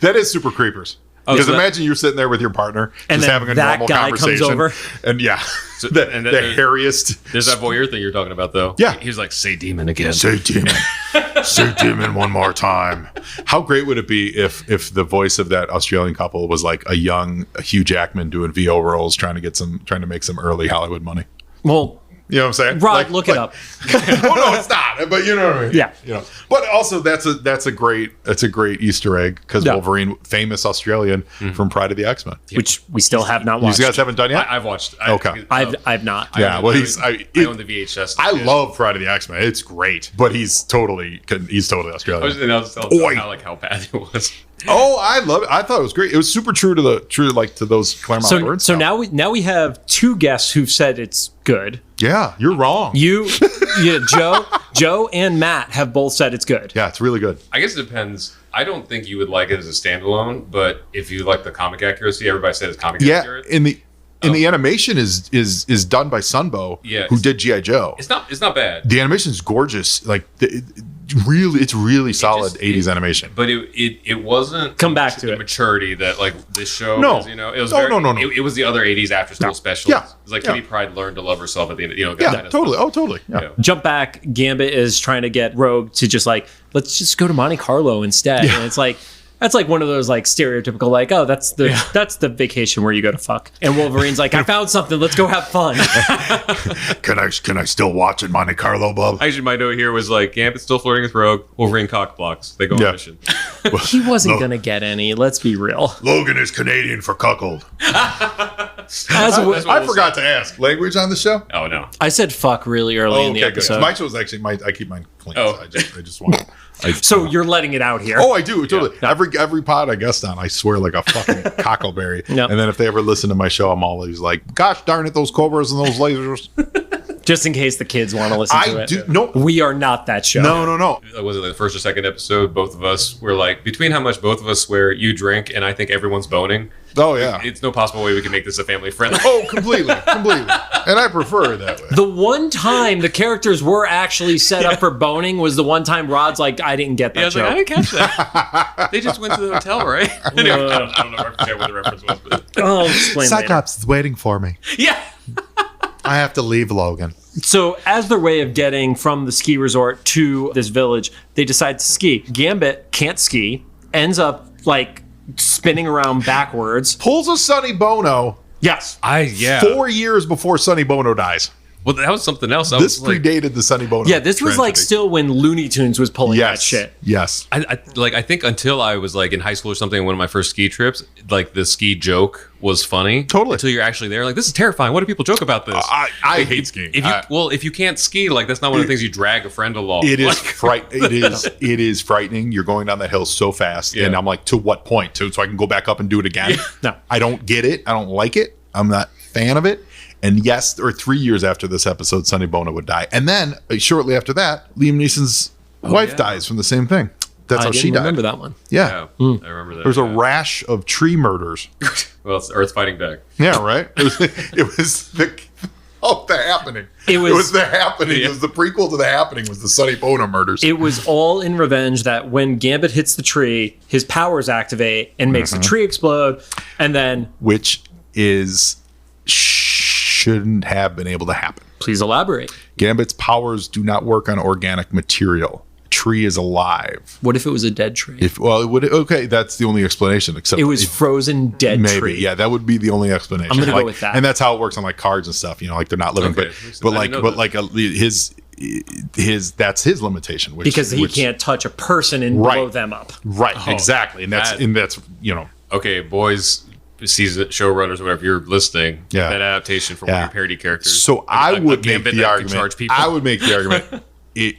That is super creepers. Because imagine you're sitting there with your partner, and just having a that normal guy conversation, comes over. and the hairiest. There's that voyeur thing you're talking about, though. Yeah. He's like, say demon again. Say demon. Say demon one more time. How great would it be if the voice of that Australian couple was like a young Hugh Jackman doing VO roles, trying to make some early Hollywood money? Well, you know what I'm saying? Rod, look it up. Oh no, it's not. But you know what I mean. Yeah. You know. But also that's a great Easter egg because Wolverine, famous Australian from Pride of the X-Men, which we still have not watched. You guys haven't done yet. I've watched. Okay. I've not. Yeah. Well, I own the VHS. I love Pride of the X-Men. It's great, but he's totally Australian. I was telling how bad it was. Oh, I love it. I thought it was great. It was super true to those Claremont words. So now we have two guests who've said it's good. Yeah, you're wrong. Joe and Matt have both said it's good. Yeah, it's really good. I guess it depends. I don't think you would like it as a standalone, but if you like the comic accuracy, everybody said it's comic accurate. Yeah, in the animation is done by Sunbow, who did G.I. Joe. It's not bad. The animation is gorgeous. Like it's really solid 80s animation. But it wasn't come back to the it. Maturity that like this show is, it was no. It was the other 80s after school specials. Yeah. It was like Kitty Pryde learned to love herself at the end, Totally. Oh, totally. Yeah. Jump back, Gambit is trying to get Rogue to just like, let's just go to Monte Carlo instead. And it's like, that's like one of those like stereotypical like, oh, that's the vacation where you go to fuck. And Wolverine's like, I found something. Let's go have fun. Can I still watch in Monte Carlo, bub? Actually, my note here was like, Gambit's still flirting with Rogue. Wolverine cock blocks. They go on a mission. He wasn't gonna get any. Let's be real. Logan is Canadian for cuckold. I forgot to ask. Language on the show? Oh no. I said fuck really early in the episode. Good. My show is actually I keep mine clean. So I just want. So you're letting it out here. Oh, I do totally. Yeah. Every pod I guest on, I swear like a fucking cockleberry. Yep. And then if they ever listen to my show, I'm always like, "Gosh darn it, those cobras and those lasers." Just in case the kids want to listen to it. No, we are not that show. No. Was it the first or second episode? Both of us were like, between how much both of us swear you drink, and I think everyone's boning. Oh yeah, it's no possible way we can make this a family friendly. Oh, completely. And I prefer it that way. The one time the characters were actually set up for boning was the one time Rod's like, I didn't get that joke. I didn't catch that. They just went to the hotel, right? Anyway, I don't know what the reference was, but I'll explain Cyclops is waiting for me. Yeah. I have to leave, Logan. So as their way of getting from the ski resort to this village, they decide to ski. Gambit can't ski, ends up like spinning around backwards. Pulls a Sonny Bono. Yes. 4 years before Sonny Bono dies. Well, that was something else. This predated the Sonny Bono. Yeah, this was like still when Looney Tunes was pulling that shit. Yes. I think until I was like in high school or something, one of my first ski trips, like the ski joke was funny. Totally. Until you're actually there, like this is terrifying. What do people joke about this? I hate skiing. If you can't ski, like that's not one of the things you drag a friend along. It is it is frightening. You're going down that hill so fast, and I'm like, to what point? So I can go back up and do it again? No, I don't get it. I don't like it. I'm not a fan of it. And yes, or 3 years after this episode, Sonny Bono would die. And then shortly after that, Liam Neeson's wife dies from the same thing. That's how she died. I remember that one. Yeah. I remember that. There's a rash of tree murders. Well, it's Earth fighting back. Yeah, right? It was the happening. It was the happening. Yeah. It was the prequel to the happening was the Sonny Bono murders. It was all in revenge that when Gambit hits the tree, his powers activate and makes the tree explode. And then... Which shouldn't have been able to happen. Please elaborate. Gambit's powers do not work on organic material. A tree is alive. What if it was a dead tree? Okay, that's the only explanation. Except it was frozen dead maybe, tree. Yeah, that would be the only explanation. I'm gonna go with that. And that's how it works on like cards and stuff. You know, like they're not living, that's his limitation. Because he can't touch a person and blow them up. Right, exactly, and that's okay, boys. Season showrunners or whatever you're listening, that adaptation for one of your parody characters. So I would make the argument. It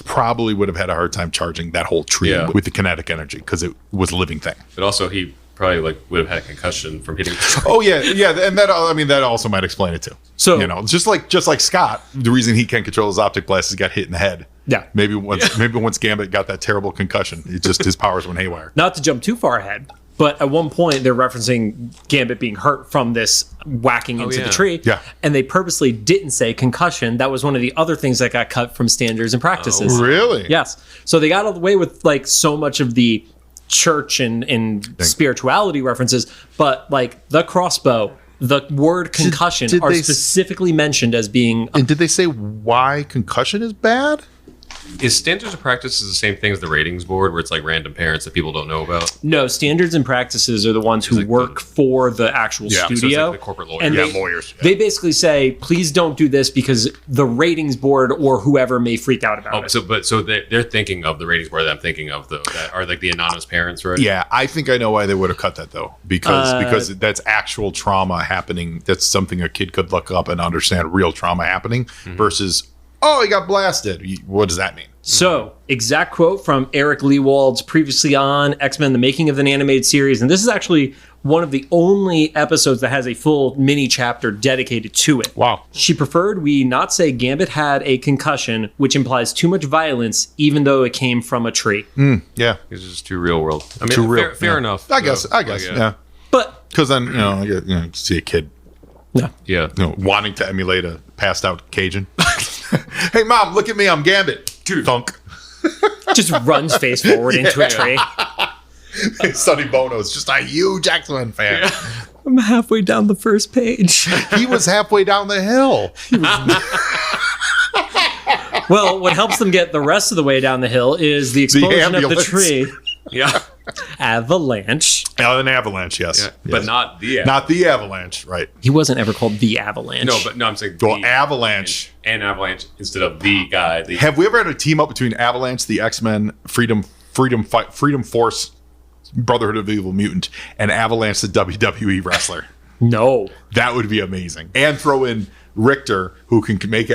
probably would have had a hard time charging that whole tree with the kinetic energy because it was a living thing. But also, he probably would have had a concussion from hitting the tree. Oh yeah, and that also might explain it too. So just like Scott, the reason he can't control his optic blast is he got hit in the head. Yeah, maybe once Gambit got that terrible concussion, his powers went haywire. Not to jump too far ahead. But at one point, they're referencing Gambit being hurt from this whacking into the tree. Yeah. And they purposely didn't say concussion. That was one of the other things that got cut from standards and practices. Oh, really? Yes. So they got away with like so much of the church and spirituality references, but like the crossbow, the word concussion are specifically mentioned as being. And did they say why concussion is bad? Is standards of practices the same thing as the ratings board, where it's like random parents that people don't know about? No, standards and practices are the ones who work for the actual studio. So it's like the corporate lawyers. And Lawyers. Yeah. They basically say, please don't do this because the ratings board or whoever may freak out about it. So they're thinking of the ratings board that I'm thinking of, though, that are like the anonymous parents, right? Yeah, I think I know why they would have cut that, though, because that's actual trauma happening. That's something a kid could look up and understand real trauma happening versus, oh, he got blasted. What does that mean? So, exact quote from Eric Lewald's previously on X-Men, The Making of an Animated Series. And this is actually one of the only episodes that has a full mini chapter dedicated to it. Wow. She preferred we not say Gambit had a concussion, which implies too much violence, even though it came from a tree. Yeah. It's just too real world. I mean, Too real. Fair enough. I guess. Yeah. But, Because then, you see a kid Yeah. wanting to emulate a passed out Cajun. Hey, Mom, look at me. I'm Gambit. Thunk. just runs face forward into a tree. Sonny Bono's just a huge X-Men fan. Yeah. I'm halfway down the first page. He was halfway down the hill. Well, what helps them get the rest of the way down the hill is the explosion of the ambulance. tree. Yeah. Avalanche. An avalanche, yes. Yeah. But not the Not the avalanche, right. He wasn't ever called the Avalanche. No, I'm saying Well, the avalanche. and avalanche instead of the guy. Have we ever had a team up between Avalanche, the X-Men, Freedom Force, Brotherhood of Evil Mutant, and Avalanche, the WWE wrestler? No. That would be amazing. And throw in Richter, who can make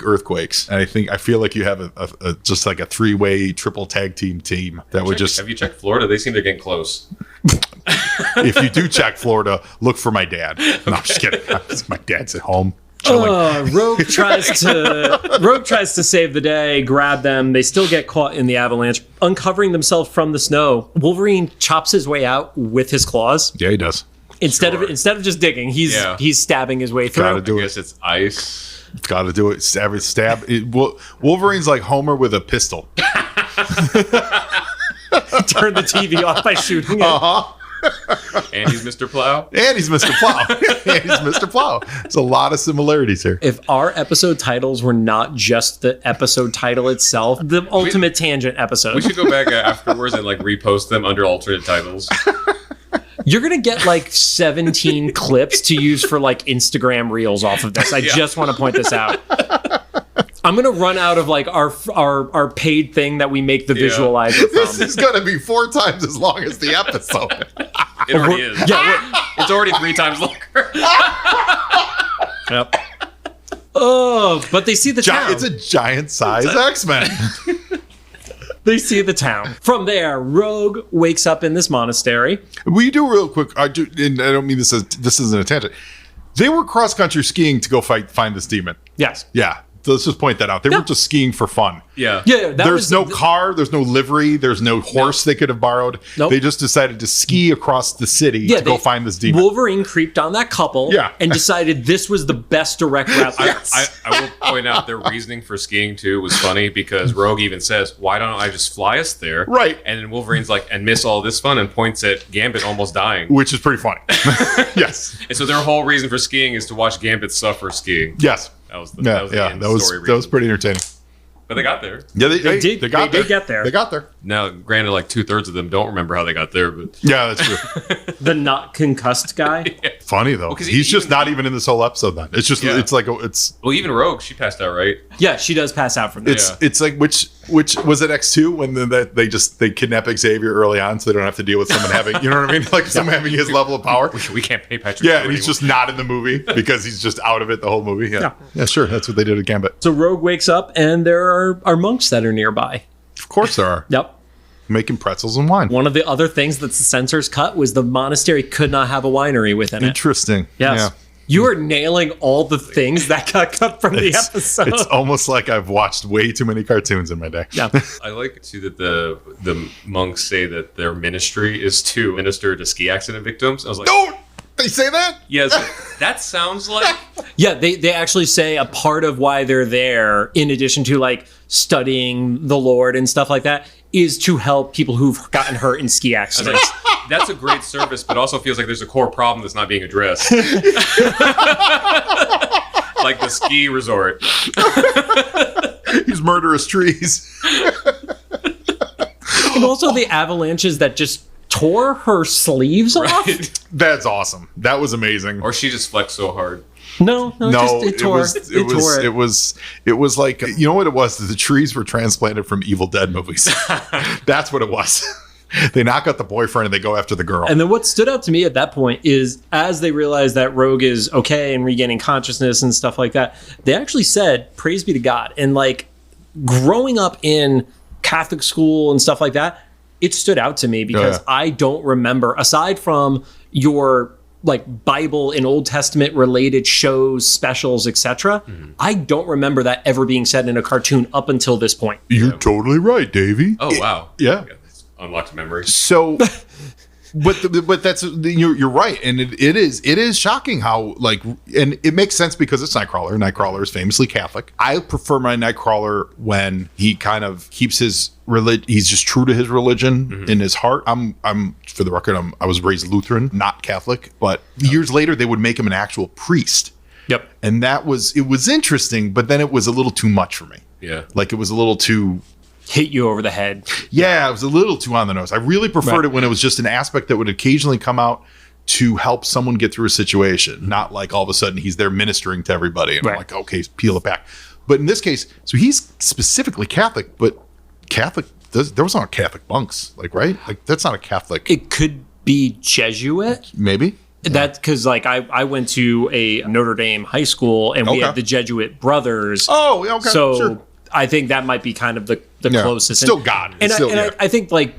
earthquakes. And I feel like you have a just like a 3-way triple tag team that would just. Have you checked Florida? They seem to get close. If you do check Florida, look for my dad. No, I'm just kidding. My dad's at home. Rogue tries to save the day, grab them. They still get caught in the avalanche, uncovering themselves from the snow. Wolverine chops his way out with his claws. Yeah, he does. Instead of just digging, he's stabbing his way through. Gotta do I guess it's ice. Got to do it. Stab. Wolverine's like Homer with a pistol. Turn the TV off by shooting it. And he's Mr. Plow. And he's Mr. Plow. There's a lot of similarities here. If our episode titles were not just the episode title itself, the ultimate tangent episode. We should go back afterwards and like repost them under alternate titles. You're going to get like 17 clips to use for like Instagram reels off of this. I just want to point this out. I'm going to run out of like our paid thing that we make the visualizer from. This is going to be 4 times as long as the episode. It already is. Yeah, it's already 3 times longer. Yep. Oh, but they see the town. It's a giant size X-Men. They see the town. From there, Rogue wakes up in this monastery. We do real quick. And I don't mean this isn't a tangent. They were cross country skiing to go find this demon. Yes. Yeah. Let's just point that out. They weren't just skiing for fun. Yeah. Yeah. There's no car. There's no livery. There's no horse they could have borrowed. Nope. They just decided to ski across the city to go find this demon. Wolverine creeped on that couple and decided this was the best direct route. I will point out their reasoning for skiing too was funny because Rogue even says, "Why don't I just fly us there?" Right. And then Wolverine's like, "And miss all this fun," and points at Gambit almost dying. Which is pretty funny. Yes. And so their whole reason for skiing is to watch Gambit suffer skiing. Yes. That was the end story that was pretty entertaining. But they got there. Yeah, they did get there. They got there. Now, granted, like 2/3 of them don't remember how they got there, but Yeah, that's true. The not concussed guy. Funny though, 'cause he's just not even in this whole episode. Then it's just it's like well, even Rogue, she passed out, right? Yeah, she does pass out from there. it's like which was it X2 when they kidnap Xavier early on so they don't have to deal with someone having you know what I mean, like someone having his level of power. We can't pay Patrick. Yeah, and he's just not in the movie because he's just out of it the whole movie. Yeah, sure, that's what they did at Gambit. So Rogue wakes up and there are monks that are nearby. Of course there are. Yep. Making pretzels and wine. One of the other things that the censors cut was the monastery could not have a winery within it. Interesting. Yes. Yeah. You are nailing all the things that got cut from the episode. It's almost like I've watched way too many cartoons in my day. Yeah. I like too that the monks say that their ministry is to minister to ski accident victims. I was like, No, they say that? yes, that sounds like Yeah, they actually say a part of why they're there, in addition to like studying the Lord and stuff like that is to help people who've gotten hurt in ski accidents. That's a great service, but also feels like there's a core problem that's not being addressed. Like the ski resort. These murderous trees. And also the avalanches that just tore her sleeves off. That's awesome. That was amazing. Or she just flexed so hard. No, it tore. It was like, you know what it was? The trees were transplanted from Evil Dead movies. That's what it was. They knock out the boyfriend and they go after the girl. And then what stood out to me at that point is as they realized that Rogue is okay and regaining consciousness and stuff like that, they actually said, praise be to God. And like growing up in Catholic school and stuff like that, it stood out to me because I don't remember, aside from your like Bible and Old Testament related shows, specials, etc. I don't remember that ever being said in a cartoon up until this point. You're totally right, Davey. Oh, wow. Yeah. Unlocked memory. So, but that's you're right, and it is shocking how like, and it makes sense because it's Nightcrawler. Nightcrawler is famously Catholic. I prefer my Nightcrawler when he kind of keeps his religion. He's just true to his religion in his heart. I'm for the record, I was raised Lutheran, not Catholic. But years later, they would make him an actual priest. Yep, and it was interesting, but then it was a little too much for me. Yeah, like it was a little too. Hit you over the head. Yeah, it was a little too on the nose. I really preferred it when it was just an aspect that would occasionally come out to help someone get through a situation, not like all of a sudden he's there ministering to everybody and I'm like, okay, peel it back. But in this case, so he's specifically Catholic, but Catholic, there was not Catholic monks, like, right? Like that's not a Catholic. It could be Jesuit. Maybe. That's because like I went to a Notre Dame high school and we had the Jesuit brothers. Oh, okay. So sure. I think that might be kind of the closest. Still God. And I think like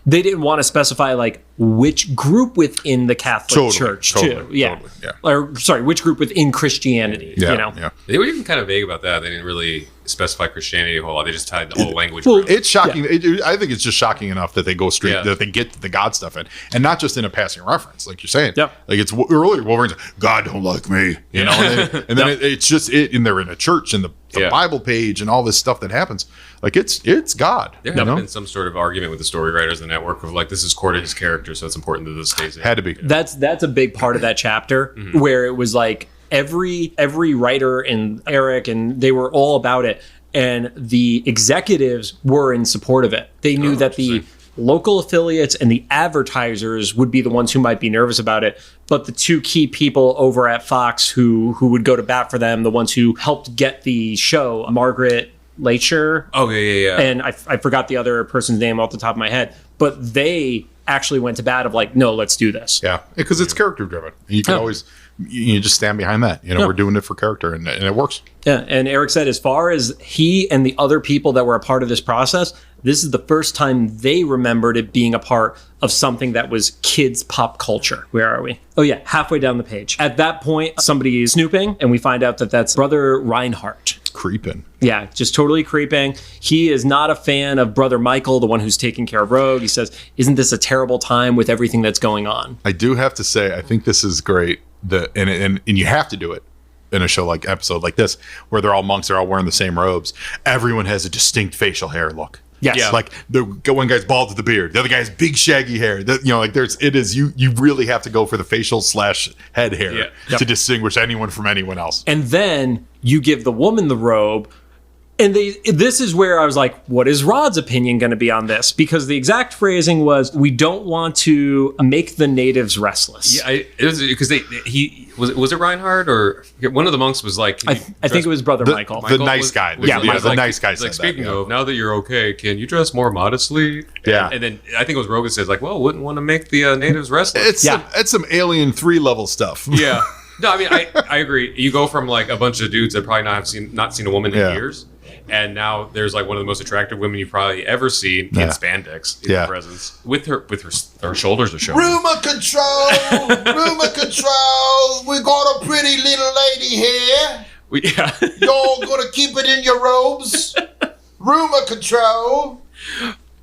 they didn't want to specify like which group within the Catholic Church too. Yeah. Or sorry, which group within Christianity. Yeah. You know? Yeah. They were even kind of vague about that. They didn't really specify Christianity a whole lot. They just tied the whole language. It's shocking. I think it's just shocking enough that they go straight, that they get the God stuff in, and not just in a passing reference, like you're saying. Yeah. Like it's earlier Wolverine's God don't like me, you know, and then it's just and they're in a church and the Bible page and all this stuff that happens. Like it's God. There had been some sort of argument with the story writers of the network of like this is core to his character, so it's important that this stays in. Had to be. That's a big part of that chapter where it was like every writer and Eric and they were all about it, and the executives were in support of it. They knew that the local affiliates and the advertisers would be the ones who might be nervous about it, but the two key people over at Fox who would go to bat for them, the ones who helped get the show, Margaret Lacher. Oh yeah. And I forgot the other person's name off the top of my head, but they actually went to bat of like, no, let's do this. Yeah, because it's character driven. You can always you just stand behind that. You know, we're doing it for character, and it works. Yeah, and Eric said as far as he and the other people that were a part of this process, this is the first time they remembered it being a part of something that was kids pop culture. Where are we? Oh yeah, halfway down the page. At that point, somebody is snooping, and we find out that that's Brother Reinhardt. Creeping. Yeah, just totally creeping. He is not a fan of Brother Michael, the one who's taking care of Rogue. He says, isn't this a terrible time with everything that's going on? I do have to say, I think this is great. And you have to do it in a show episode like this, where they're all monks, they're all wearing the same robes. Everyone has a distinct facial hair look. Yes. Yeah. Like the one guy's bald with the beard, the other guy has big shaggy hair. You really have to go for the facial / head hair to distinguish anyone from anyone else. And then you give the woman the robe. And this is where I was like, what is Rod's opinion going to be on this? Because the exact phrasing was, we don't want to make the natives restless. Yeah, it was because was it Reinhardt or one of the monks was like, I think it was Brother Michael. The nice guy. The nice guy said speaking of, now that you're okay, can you dress more modestly? Yeah. And then I think it was Rogan says like, well, wouldn't want to make the natives restless. It's some Alien 3 level stuff. Yeah. No, I mean, I agree. You go from like a bunch of dudes that probably not seen a woman in years. And now there's like one of the most attractive women you've probably ever seen in spandex in her presence. With her shoulders are showing. Rumor control! Rumor control! We got a pretty little lady here. Y'all gonna keep it in your robes? Rumor control!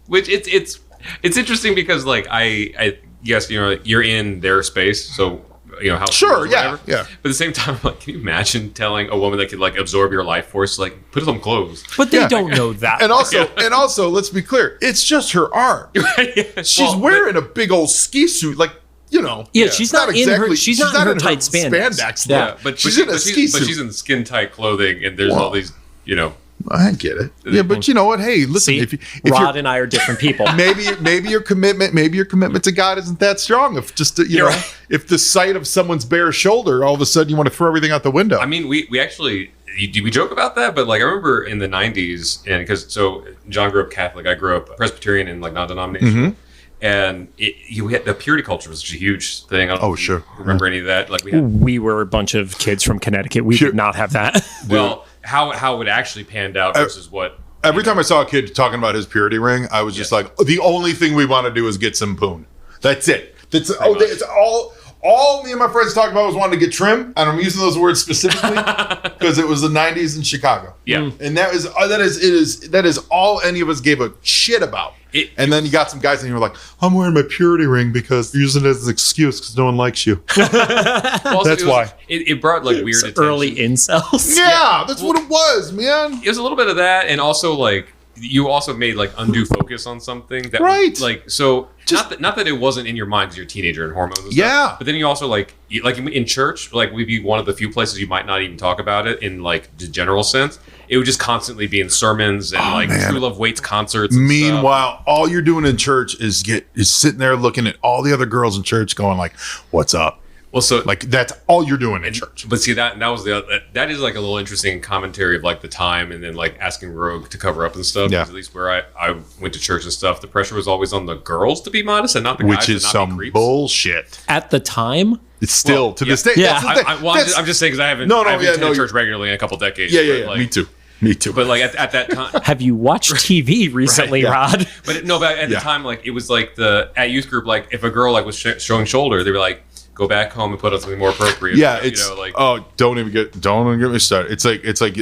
Which it's interesting because like I guess you're in their space, so how Sure, yeah. But at the same time, like, can you imagine telling a woman that could like absorb your life force, like put some clothes? But they don't know that. And also, let's be clear, it's just her arm. She's wearing a big old ski suit, like, she's not in her. She's not in her tight spandex. Yeah, but she's in a ski suit. But she's in skin tight clothing, and there's all these, I get it. Yeah, but you know what? Hey, listen. See, if Rod and I are different people. maybe your commitment to God isn't that strong. If just if the sight of someone's bare shoulder, all of a sudden you want to throw everything out the window. I mean, we actually we joke about that, but like I remember in the '90s, and so John grew up Catholic, I grew up Presbyterian and like non-denominational. Mm-hmm. And the purity culture was such a huge thing. I don't know if sure. you remember any of that? Like we were a bunch of kids from Connecticut. We did not have that. Well, how it actually panned out versus what. Every time I saw a kid talking about his purity ring, I was just like, the only thing we want to do is get some poon. That's it. It's all me and my friends talked about was wanting to get trim, and I'm using those words specifically because it was the '90s in Chicago. Yeah, and that is all any of us gave a shit about. And then you got some guys and you were like, I'm wearing my purity ring because you're using it as an excuse because no one likes you. That's why. It brought like weird attention. Early incels. Yeah, that's what it was, man. It was a little bit of that, and also like you also made like undue focus on something that like so not that it wasn't in your mind because you're a teenager and hormones and stuff, but then you also like in church, like we'd be one of the few places you might not even talk about it in like the general sense. It would just constantly be in sermons and True Love Waits concerts. Meanwhile, all you're doing in church is sitting there looking at all the other girls in church going like, what's up? Well, so like that's all you're doing in church. But see that was that is like a little interesting commentary of like the time, and then like asking Rogue to cover up and stuff. Yeah. At least where I went to church and stuff, the pressure was always on the girls to be modest and not the guys. Which is some bullshit. At the time, it's still to this day. Yeah, I'm just saying because I haven't attended church regularly in a couple decades. Yeah. Like, Me too. But like at that time, have you watched TV recently, Rod? But at the time, like it was like at youth group, like if a girl like was showing shoulder, they were like, go back home and put on something more appropriate. Yeah, don't even get me started. It's like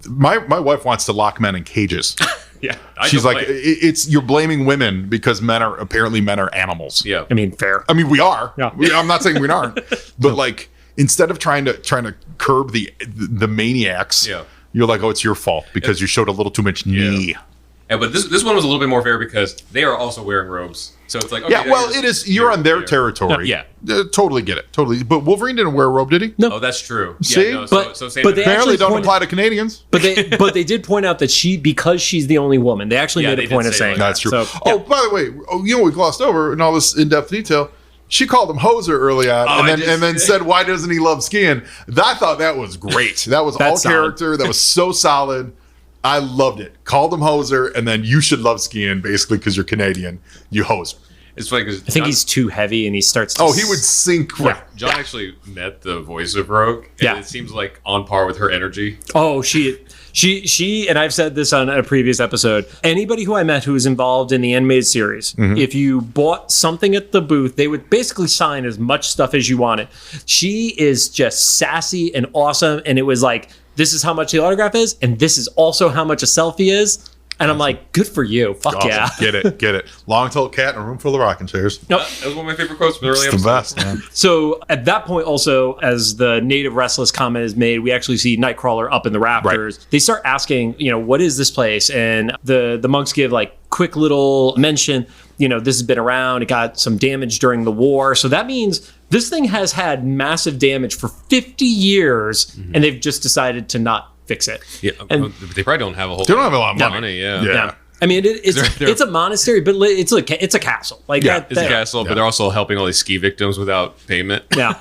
my wife wants to lock men in cages. Yeah, she's like, you're blaming women because men are animals. Yeah, I mean, fair. I mean, we are. Yeah. I'm not saying we aren't, but like instead of trying to curb the maniacs, you're like, oh, it's your fault because you showed a little too much knee. Yeah, but this one was a little bit more fair because they are also wearing robes. So it's like, okay, it is. You're on their territory. Yeah. Totally get it. Totally. But Wolverine didn't wear a robe, did he? No. Oh, that's true. See? Yeah, no, but apparently they actually don't apply to Canadians. But they did point out that because she's the only woman, they actually made a point of saying that's true. So, by the way, we glossed over in all this in-depth detail. She called him hoser early on, and then said, "Why doesn't he love skiing?" I thought that was great. That was all character. That was so solid. I loved it. Called him hoser, and then you should love skiing, basically, because you're Canadian. You hoser. It's funny because I think he's too heavy, and he starts to... Oh, he would sink. Yeah. John actually met the voice of Rogue, and it seems like on par with her energy. Oh, she, and I've said this on a previous episode, anybody who I met who was involved in the animated series, if you bought something at the booth, they would basically sign as much stuff as you wanted. She is just sassy and awesome, and it was like, this is how much the autograph is, and this is also how much a selfie is. And I'm like, good for you. Fuck awesome. Yeah. Get it. Long-tailed cat in a room full of rocking chairs. Nope. That was one of my favorite quotes from the early episodes. The best, man. So at that point also, as the Native Restless comment is made, we actually see Nightcrawler up in the rafters. Right. They start asking, what is this place? And the monks give like quick little mention, this has been around. It got some damage during the war. So that means this thing has had massive damage for 50 years, and they've just decided to not fix it. Yeah, and they probably don't have a whole. They don't have a lot of money. Yeah. I mean, it's a monastery, but it's a castle. Like it's a castle, but they're also helping all these ski victims without payment. Yeah,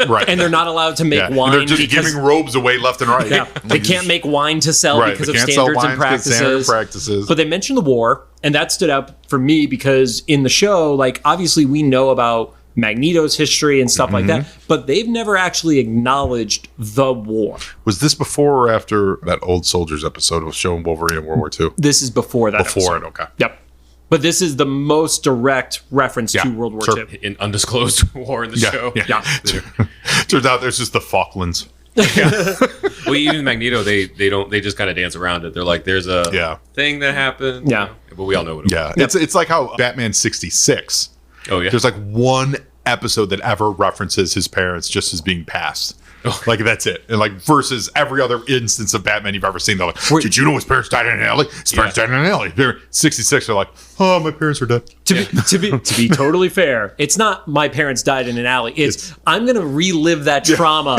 right. And they're not allowed to make wine. And they're just giving robes away left and right. Yeah, they can't make wine to sell because of standards and practices. But they mentioned the war, and that stood out for me because in the show, like obviously we know about Magneto's history and stuff like that, but they've never actually acknowledged the war. Was this before or after that Old Soldiers episode was showing Wolverine in World War II? This is before that. Before it, okay. Yep. But this is the most direct reference to World War II. An undisclosed war in the show. Yeah. Turns out there's just the Falklands. Well, even Magneto, they just kind of dance around it. They're like, there's a thing that happened. Yeah. But we all know what it was. Yeah. It's like how Batman 66. Oh, yeah. There's like one episode that ever references his parents just as being past. Like, that's it. And like, versus every other instance of Batman you've ever seen, they're like, did you know his parents died in an alley? His parents died in an alley. They're 66, they're like, oh, my parents are dead. To be totally fair, it's not my parents died in an alley. It's I'm going to relive that trauma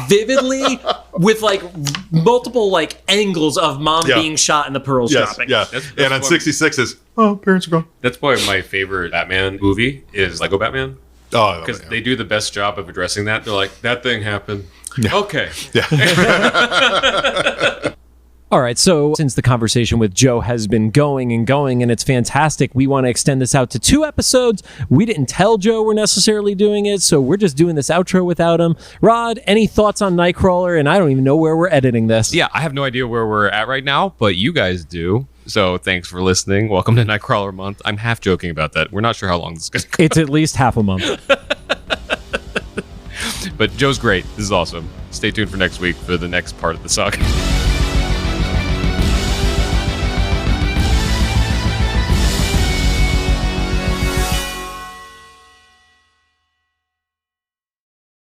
vividly with like multiple like angles of mom being shot in the pearls dropping. Yeah. And on 66 is, oh, parents are gone. That's probably my favorite Batman movie is Lego Batman. Oh, because they do the best job of addressing that. They're like, that thing happened. Yeah. Okay. Yeah. All right, so since the conversation with Joe has been going and it's fantastic, we want to extend this out to 2 episodes. We didn't tell Joe we're necessarily doing it, so we're just doing this outro without him. Rod, any thoughts on Nightcrawler? And I don't even know where we're editing this. Yeah, I have no idea where we're at right now, but you guys do. So thanks for listening. Welcome to Nightcrawler month. I'm half joking about that. We're not sure how long this is going to go. It's at least half a month. But Joe's great. This is awesome. Stay tuned for next week for the next part of the saga.